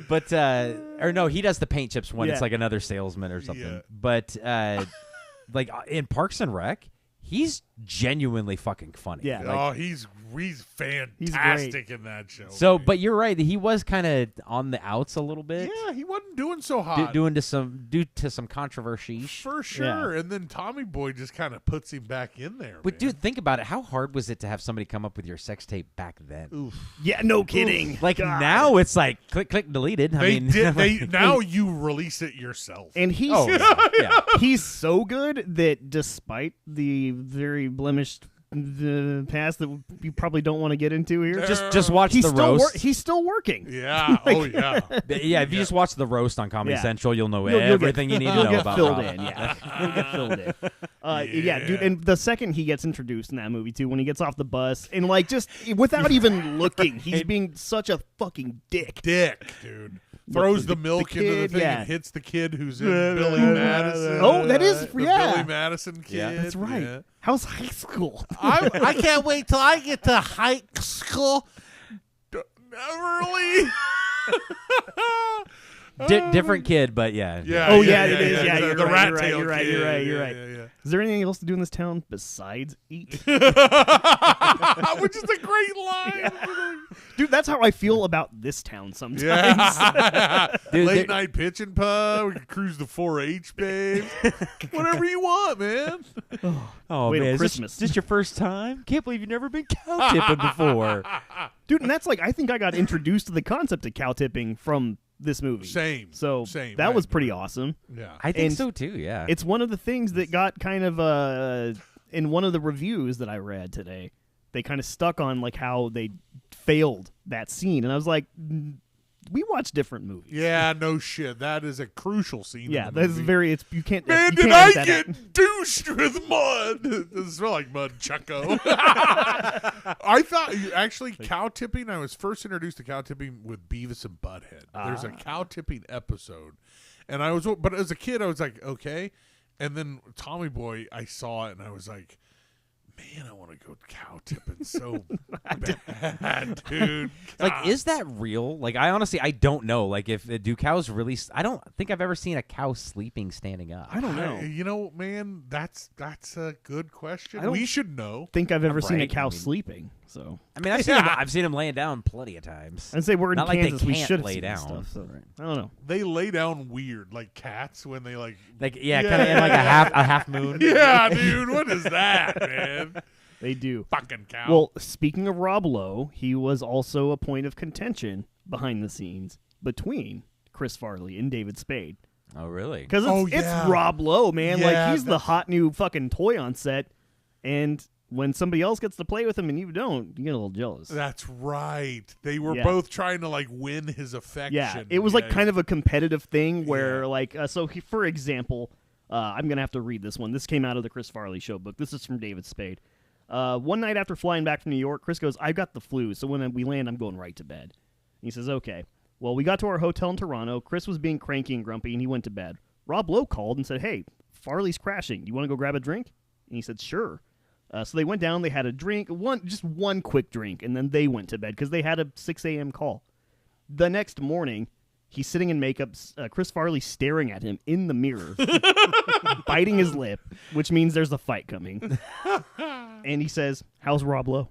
But or no, he does the paint chips one. Yeah. It's like another salesman or something. Yeah. But like in Parks and Rec, he's genuinely fucking funny. Yeah. Like, Oh, he's fantastic in that show. so, man. but you're right. He was kind of on the outs a little bit. yeah, he wasn't doing so hot. Due to some controversy. for sure. And then Tommy Boy just kind of puts him back in there. But man. dude, think about it. How hard was it to have somebody come up with your sex tape back then? Yeah, no kidding. Like God. now, it's like click, click, deleted. I they mean, did. They now you release it yourself. And he's oh yeah. he's so good that despite the very blemished the past that you probably don't want to get into here. Just watch He's the still roast. he's still working. Yeah. Oh yeah. Yeah, if you just watch the roast on Comedy Yeah. Central, you'll know You'll everything you need to You'll know get about filled Rob. in. Yeah, you'll get filled in. Yeah, dude. And the second he gets introduced in that movie too, when he gets off the bus and like just without even looking, he's being such a fucking dick. Dude. Throws the milk into the kid, thing yeah. and hits the kid who's in Billy Madison. Oh, that is The yeah. Billy Madison kid. Yeah. That's right. Yeah. How's high school? I can't wait till I get to high school. Neverly. Different kid, but yeah. Yeah. Oh yeah, it is. Yeah, the you're rat right. tail You're right. kid. You're right. You're Yeah, right. yeah, yeah. Is there anything else to do in this town besides eat? Which is a great line. Dude, that's how I feel about this town sometimes. Yeah. Dude, Late there- night pitching pub. We can cruise the 4-H, babe. Whatever you want, man. Oh Wait till man, Christmas. Is this your first time? Can't believe you've never been cow tipping before. Dude, and that's like I think I got introduced to the concept of cow tipping from this movie. Same. So Same. that Right. was pretty awesome. Yeah. I think And so too. Yeah. It's one of the things that got kind of in one of the reviews that I read today. They kind of stuck on like how they failed that scene, and I was like, we watch different movies. Yeah, no shit. That is a crucial scene. Yeah, in the that's movie. very. It's you can't. Man, you did can't I edit that out. get douched with mud? Does it smell like mud, Chucko? I thought actually cow tipping. I was first introduced to cow tipping with Beavis and Butthead. There's a cow tipping episode, and but as a kid, I was like, okay. And then Tommy Boy, I saw it, and I was like, man, I want to go cow tipping so bad, dude. Like, is that real? Like, I honestly, I don't know. Like, do cows really? I don't think I've ever seen a cow sleeping standing up. I don't know. You know, man, that's a good question. I don't We should know. think I've ever seen a Right, cow I mean- sleeping. So I mean, I've seen him laying down plenty of times. I'd say we're in Not like they Kansas. We can't should have lay seen this down. stuff. So I don't know. They lay down weird, like cats when they like. Like, yeah, kind of in like a half moon. Yeah, dude, what is that, man? They do. Fucking cow. Well, speaking of Rob Lowe, he was also a point of contention behind the scenes between Chris Farley and David Spade. Oh, really? Because yeah. it's Rob Lowe, man. Yeah, like, he's the that's- hot new fucking toy on set. And when somebody else gets to play with him and you don't, you get a little jealous. That's right. They were Yeah. both trying to like win his affection. Yeah, it was like kind of a competitive thing where, Yeah. like, for example, I'm going to have to read this one. This came out of the Chris Farley show book. This is from David Spade. One night after flying back from New York, Chris goes, I've got the flu, so when we land, I'm going right to bed. And he says, okay. Well, we got to our hotel in Toronto. Chris was being cranky and grumpy, and he went to bed. Rob Lowe called and said, hey, Farley's crashing. You want to go grab a drink? And he said, sure. So they went down, they had a drink, just one quick drink, and then they went to bed because they had a 6 a.m. call. The next morning, he's sitting in makeup, Chris Farley staring at him in the mirror, biting his lip, which means there's a fight coming. And he says, how's Rob Lowe?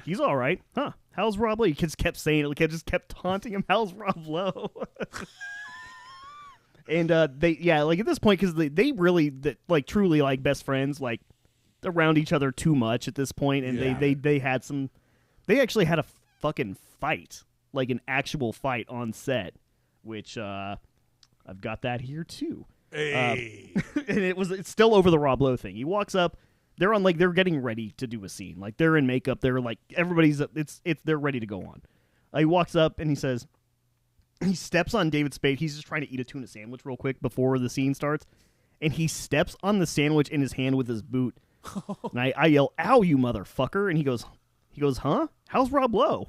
He's all right. Huh? How's Rob Lowe? He just kept saying it. Like, I just kept taunting him. How's Rob Lowe? And like at this point, because they really, like, truly, like, best friends, like, around each other too much at this point, and Yeah. they actually had a fucking fight, like an actual fight on set, which I've got that here too. Hey. And it's still over the Rob Lowe thing. He walks up, they're getting ready to do a scene, like they're in makeup, they're like everybody's they're ready to go on. He walks up and he says. He steps on David Spade. He's just trying to eat a tuna sandwich real quick before the scene starts. And he steps on the sandwich in his hand with his boot. And I yell, ow, you motherfucker. And he goes, huh? How's Rob Lowe?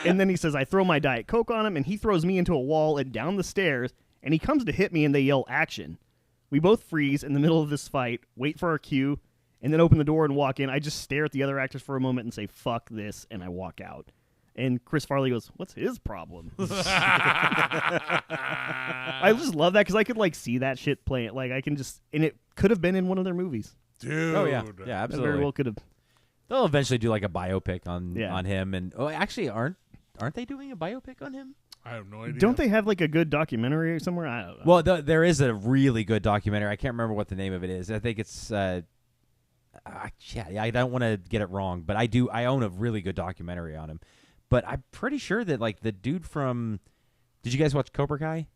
And then he says, I throw my Diet Coke on him, and he throws me into a wall and down the stairs. And he comes to hit me, and they yell, action. We both freeze in the middle of this fight, wait for our cue, and then open the door and walk in. I just stare at the other actors for a moment and say, fuck this, and I walk out. And Chris Farley goes, what's his problem? I just love that because I could, like, see that shit playing. Like, I can just... And it could have been in one of their movies. Dude. Oh yeah, yeah, It absolutely. very well could have... They'll eventually do like a biopic on Yeah. him, and actually, aren't they doing a biopic on him? I have no idea. Don't they have, like, a good documentary somewhere? I don't know. Well, there is a really good documentary. I can't remember what the name of it is. I think it's I don't want to get it wrong, but I own a really good documentary on him. But I'm pretty sure that, like, the dude from... Did you guys watch Cobra Kai?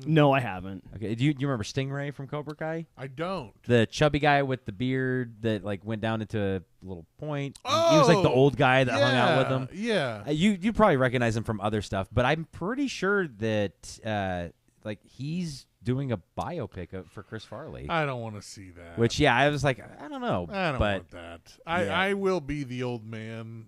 No, I haven't. Okay, do you remember Stingray from Cobra Kai? I don't. The chubby guy with the beard that like went down into a little point. He was like the old guy that hung out with him. Yeah. You probably recognize him from other stuff, but I'm pretty sure that like he's doing a biopic for Chris Farley. I don't want to see that. Which I was like, I don't know. I don't want that. I will be the old man.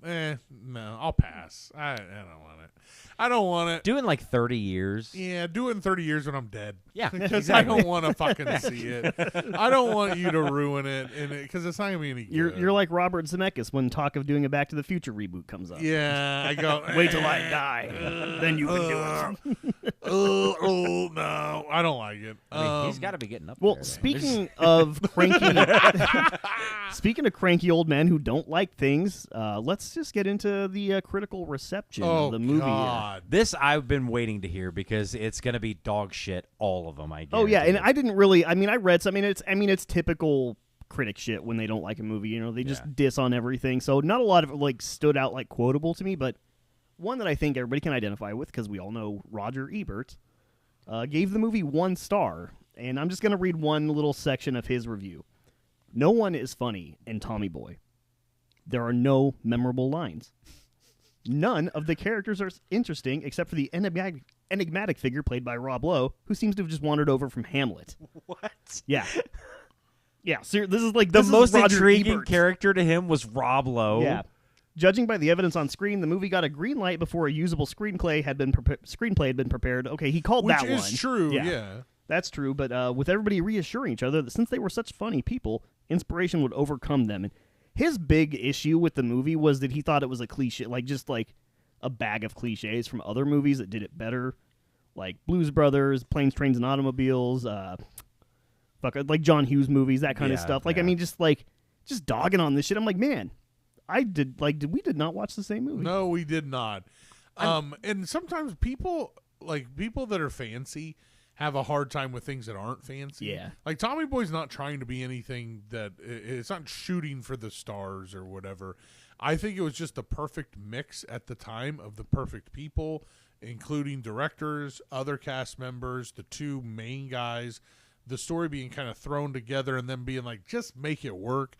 No, I'll pass. I don't want it. I don't want it. Do it in like 30 years. Yeah, do it in 30 years when I'm dead. Yeah, Because exactly. I don't want to fucking see it. I don't want you to ruin it, because it's not going to be any good. You're like Robert Zemeckis when talk of doing a Back to the Future reboot comes up. Yeah, I go, Wait till I die. Then you can do it. No, I don't like it. I mean, he's got to be getting up Well, there. speaking of cranky old men who don't like things, let's just get into the critical reception of the movie. God. This I've been waiting to hear because it's going to be dog shit, all of them, I guess. Oh yeah, and I didn't really. I mean, I read some. It's typical critic shit when they don't like a movie. You know, they just diss on everything. So not a lot of it like stood out like quotable to me, but one that I think everybody can identify with because we all know Roger Ebert gave the movie 1 star, and I'm just gonna read one little section of his review. No one is funny in Tommy Boy. There are no memorable lines. None of the characters are interesting except for the enigmatic figure played by Rob Lowe, who seems to have just wandered over from Hamlet. What? Yeah. Yeah, so this is like The this is most Roger intriguing Ebert. character to him was Rob Lowe. Yeah. Judging by the evidence on screen, the movie got a green light before a usable screenplay had been prepared. Okay, he called Which that is one. true, yeah. That's true, but with everybody reassuring each other that since they were such funny people, inspiration would overcome them. And his big issue with the movie was that he thought it was a cliche, just like a bag of cliches from other movies that did it better, like Blues Brothers, Planes, Trains, and Automobiles, like John Hughes movies, that kind of stuff. Like, I mean, just dogging on this shit. I'm like, man, we did not watch the same movie. No, we did not. And sometimes people that are fancy have a hard time with things that aren't fancy. Yeah. Like Tommy Boy's not trying to be anything that it's not shooting for the stars or whatever. I think it was just the perfect mix at the time of the perfect people, including directors, other cast members, the 2 main guys, the story being kind of thrown together and then being like, just make it work.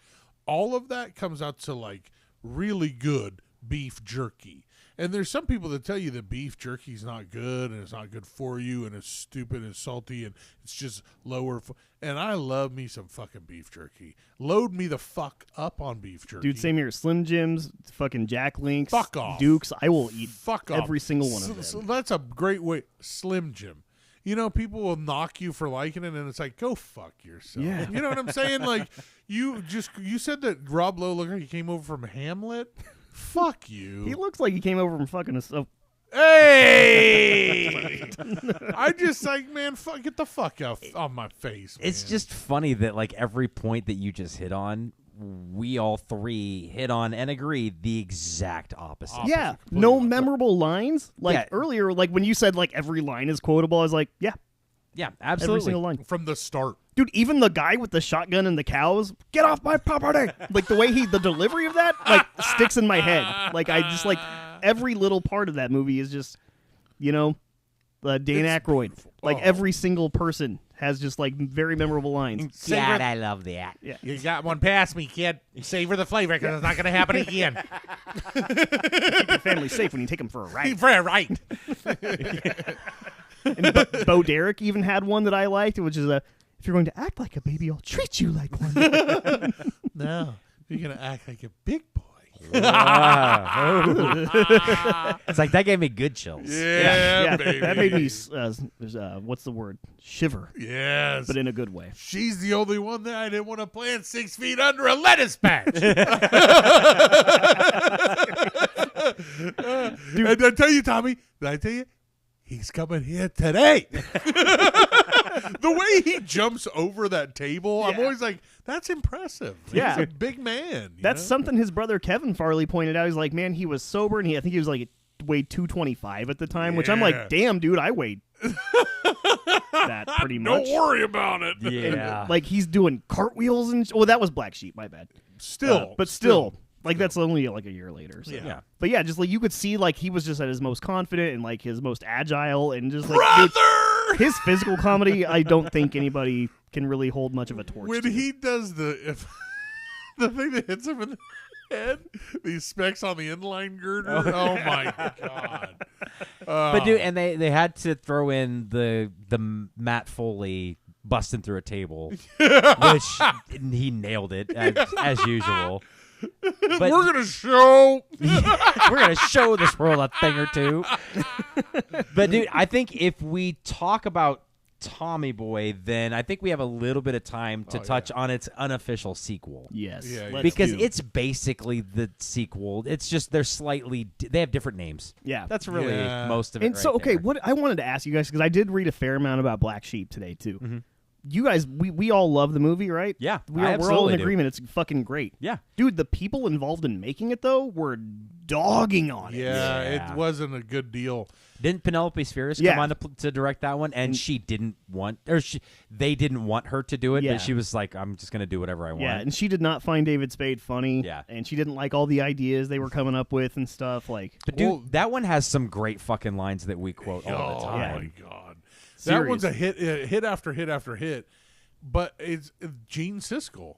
All of that comes out to like really good beef jerky. And there's some people that tell you that beef jerky is not good and it's not good for you and it's stupid and salty and it's just lower. And I love me some fucking beef jerky. Load me the fuck up on beef jerky. Dude, same here. Slim Jims, fucking Jack Links, Fuck off. Dukes. I will eat Fuck off. every single one of them. So that's a great way. Slim Jim. You know, people will knock you for liking it, and it's like, go fuck yourself. Yeah. You know what I'm saying? Like, you said that Rob Lowe looked like he came over from Hamlet. Fuck you. He looks like he came over from fucking Hey! I just like, man, get the fuck out on my face. It's man. just funny that like every point that you just hit on, we all 3 hit on and agree the exact opposite. Yeah, completely no opposite. memorable lines. Like Yeah. earlier, like when you said like every line is quotable, I was like, yeah, Yeah, every absolutely. single line. from the start. Dude, even the guy with the shotgun and the cows, get off my property. Like the way the delivery of that, like sticks in my head. Like I just like every little part of that movie is just, Dan Aykroyd. Like every single person has just like very memorable lines. God, I love that. Yeah. You got one past me, kid. Savor the flavor because it's not going to happen again. Keep your family safe when you take them for a ride. Right. And Bo Derek even had one that I liked, which is if you're going to act like a baby, I'll treat you like one. No, you're going to act like a big boy. It's like that gave me good chills. Yeah, baby. That made me, what's the word? Shiver, Yes. but in a good way. She's the only one that I didn't want to plant 6 feet under a lettuce patch. And I tell you, Tommy, did I tell you? He's coming here today. The way he jumps over that table, I'm always like, that's impressive. Yeah. He's a big man. That's something his brother Kevin Farley pointed out. He's like, man, he was sober, and I think he was like weighed 225 at the time, which I'm Yeah. like, damn, dude, I weighed that pretty much. Don't worry about it. Yeah. Like he's doing cartwheels and that was Black Sheep, my bad. Still. Like that's only like a year later. So. Yeah. But yeah, just like you could see like he was just at his most confident and like his most agile and just like Brother! For his physical comedy, I don't think anybody can really hold much of a torch. When to. he does the thing that hits him in the head, these specks on the inline girder. Oh my god! But dude, and they had to throw in the Matt Foley busting through a table, which he nailed it as usual. But we're gonna show this world a thing or two. But dude, I think if we talk about Tommy Boy, then I think we have a little bit of time to touch on its unofficial sequel. Yes, Yeah, Because it's basically the sequel. It's just they have different names. Yeah. That's really most of it. And so, right okay, there. what I wanted to ask you guys, because I did read a fair amount about Black Sheep today too. Mm-hmm. You guys, we all love the movie, right? Yeah, we're I all absolutely in do. agreement. It's fucking great. Yeah. Dude, the people involved in making it though were dogging on it. Yeah, it wasn't a good deal. Didn't Penelope Spheris Yeah. come on to direct that one? And she didn't want, they didn't want her to do it, Yeah. but she was like, I'm just going to do whatever I want. Yeah, and she did not find David Spade funny. Yeah. And she didn't like all the ideas they were coming up with and stuff. Like, But dude, Well- that one has some great fucking lines that we quote all the Oh time. my god, that one's a Serious. hit after hit after hit. But it's Gene Siskel.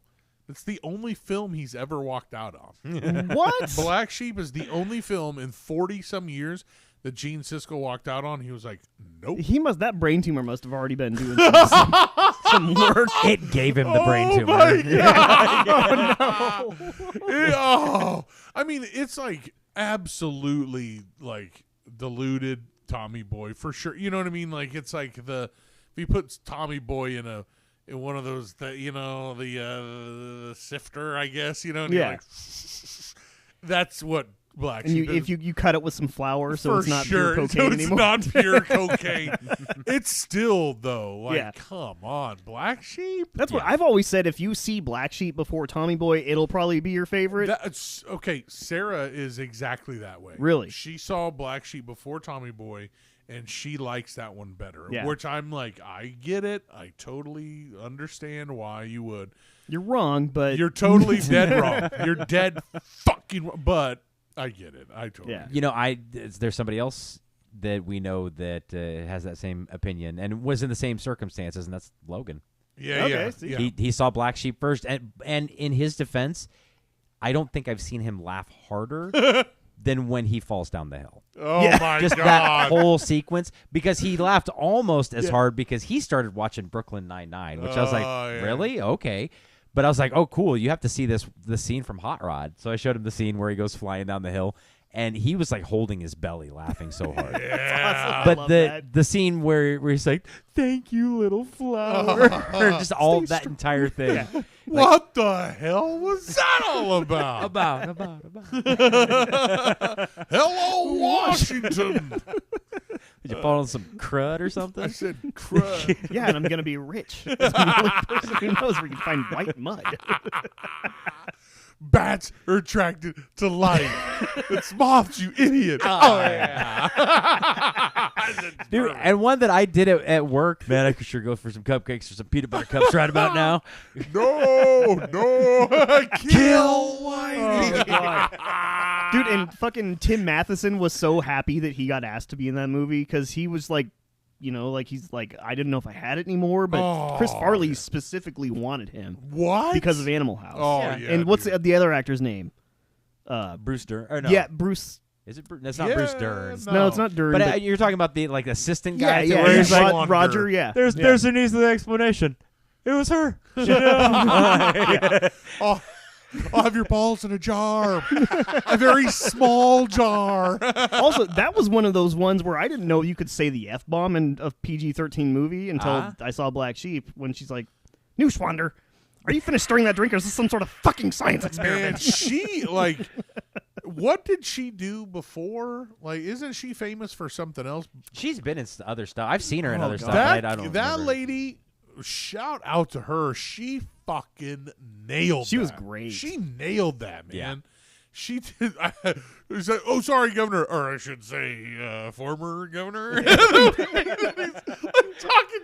It's the only film he's ever walked out on. what? Black Sheep is the only film in 40-some years that Gene Siskel walked out on. He was like, nope. That brain tumor must have already been doing some work. It gave him the brain tumor. My God. I mean, it's like absolutely like diluted Tommy Boy for sure. You know what I mean? Like it's like if he puts Tommy Boy in one of those, the sifter, I guess. You know, and you're Yeah. like, that's what Black And Sheep is. if you cut it with some flour, so For it's not sure. pure So cocaine it's anymore. not pure cocaine. It's still though. Like, Yeah. come on, Black Sheep. That's what I've always said. If you see Black Sheep before Tommy Boy, it'll probably be your favorite. That's okay. Sarah is exactly that way. Really? She saw Black Sheep before Tommy Boy, and she likes that one better. Yeah. Which I'm like, I get it. I totally understand why you would. You're wrong, but You're totally dead wrong. You're dead fucking wrong. But I get it. I totally. Yeah. Get it. You know, there's somebody else that we know that has that same opinion and was in the same circumstances, and that's Logan. Yeah. Okay, Yeah. see. Yeah. He saw Black Sheep first, and in his defense, I don't think I've seen him laugh harder than when he falls down the hill. Oh Yeah. my Just that god. whole sequence, because he laughed almost as hard because he started watching Brooklyn Nine-Nine, which I was like, yeah. really? Okay. But I was like, oh, cool. You have to see the scene from Hot Rod. So I showed him the scene where he goes flying down the hill, and he was like holding his belly laughing so hard. Yeah. But love the that. the scene where he's like, "Thank you, little flower," just all that entire thing. What the hell was that all about? About. Hello, Washington. Did you fall on some crud or something? I said crud. yeah, and I'm gonna be rich. That's the only person who knows where you can find white mud. Bats are attracted to light. It's moths, you idiot. Oh, yeah. Dude, and one that I did at work, man, I could sure go for some cupcakes or some peanut butter cups right about now. No. Kill Whitey. Dude, and fucking Tim Matheson was so happy that he got asked to be in that movie because he was like, you know, like he's like, I didn't know if I had it anymore, but Chris Farley specifically wanted him What? because of Animal House. Oh, Yeah. yeah. and what's dude. the other actor's name? Bruce Dern. Or no. Yeah, Bruce. Is it? That's not Bruce Yeah, Dern. No, it's not Dern. But you're talking about the assistant yeah, guy. yeah, where yeah, he's like, Wander. Roger. Yeah, there's an easy explanation. It was her. I'll have your balls in a jar. A very small jar. Also, that was one of those ones where I didn't know you could say the F-bomb in a PG-13 movie until I saw Black Sheep when she's like, Neuschwander, are you finished stirring that drink or is this some sort of fucking science And experiment? she, like, what did she do before? Like, isn't she famous for something else? She's been in other stuff. I've seen her in other God. stuff. But I That, don't that remember. lady, shout out to her. She fucking nailed She was that. great. She nailed that, man. Yeah. She did. It's like, oh, sorry, Governor. Or I should say, former governor. He's talking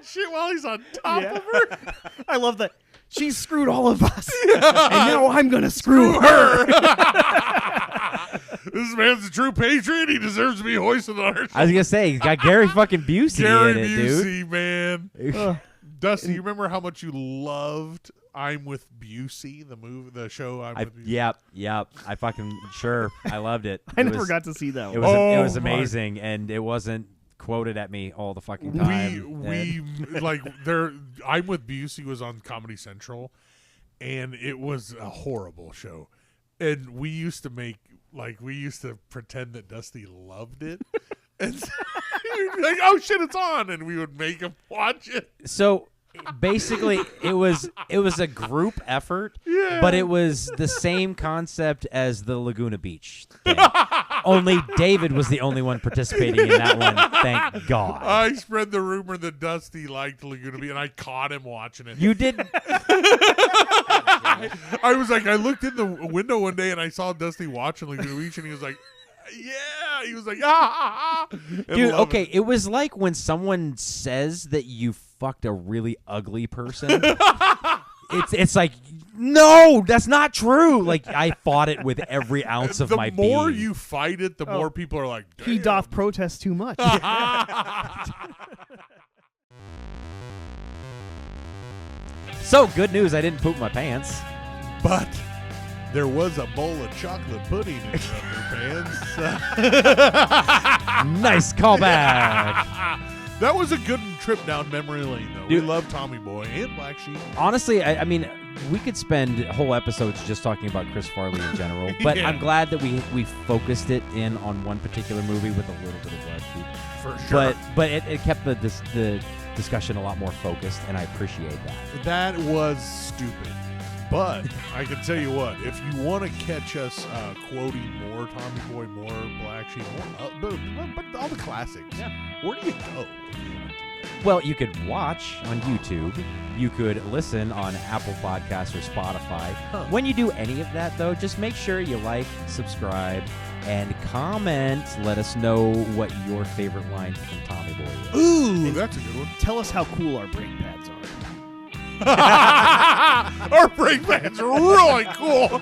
shit while he's on top of her. I love that. She screwed all of us, and now I'm gonna screw her. This man's a true patriot. He deserves to be hoisted on our I was shoulders. gonna say he's got Gary fucking Busey Gary in it, dude. Busey, man. Dusty, you remember how much you loved I'm with Busey, the show I'm with Busey? Yep. I fucking I loved it. I never got to see that It one. was amazing, and it wasn't quoted at me all the fucking time. We I'm with Busey was on Comedy Central, and it was a horrible show. And we used to pretend that Dusty loved it. And we'd be like, oh shit, it's on, and we would make him watch it. So basically, it was a group effort, but it was the same concept as the Laguna Beach thing. Only David was the only one participating in that one. Thank God. I spread the rumor that Dusty liked Laguna Beach, and I caught him watching it. You didn't. I was like, I looked in the window one day and I saw Dusty watching Laguna Beach, and he was like, yeah. He was like, Dude, okay, it was like when someone says that you fucked a really ugly person. It's like, no, that's not true. Like, I fought it with every ounce of my being. The more you fight it, the more people are like, damn. He doth protest too much. So, good news, I didn't poop my pants. But there was a bowl of chocolate pudding in your underpants. Nice callback. That was a good trip down memory lane, though. Dude. We love Tommy Boy and Black Sheep. Honestly, I mean, we could spend whole episodes just talking about Chris Farley in general, but Yeah. I'm glad that we focused it in on one particular movie with a little bit of Black Sheep. For sure. But it kept the discussion a lot more focused, and I appreciate that. That was stupid. But I can tell you what, if you want to catch us quoting more Tommy Boy, more Black Sheep, more, but all the classics, where do you go? Well, you could watch on YouTube. You could listen on Apple Podcasts or Spotify. Huh. When you do any of that, though, just make sure you like, subscribe, and comment. Let us know what your favorite line from Tommy Boy is. Ooh, that's a good one. Tell us how cool our brake pads are. Our brake pads are really cool.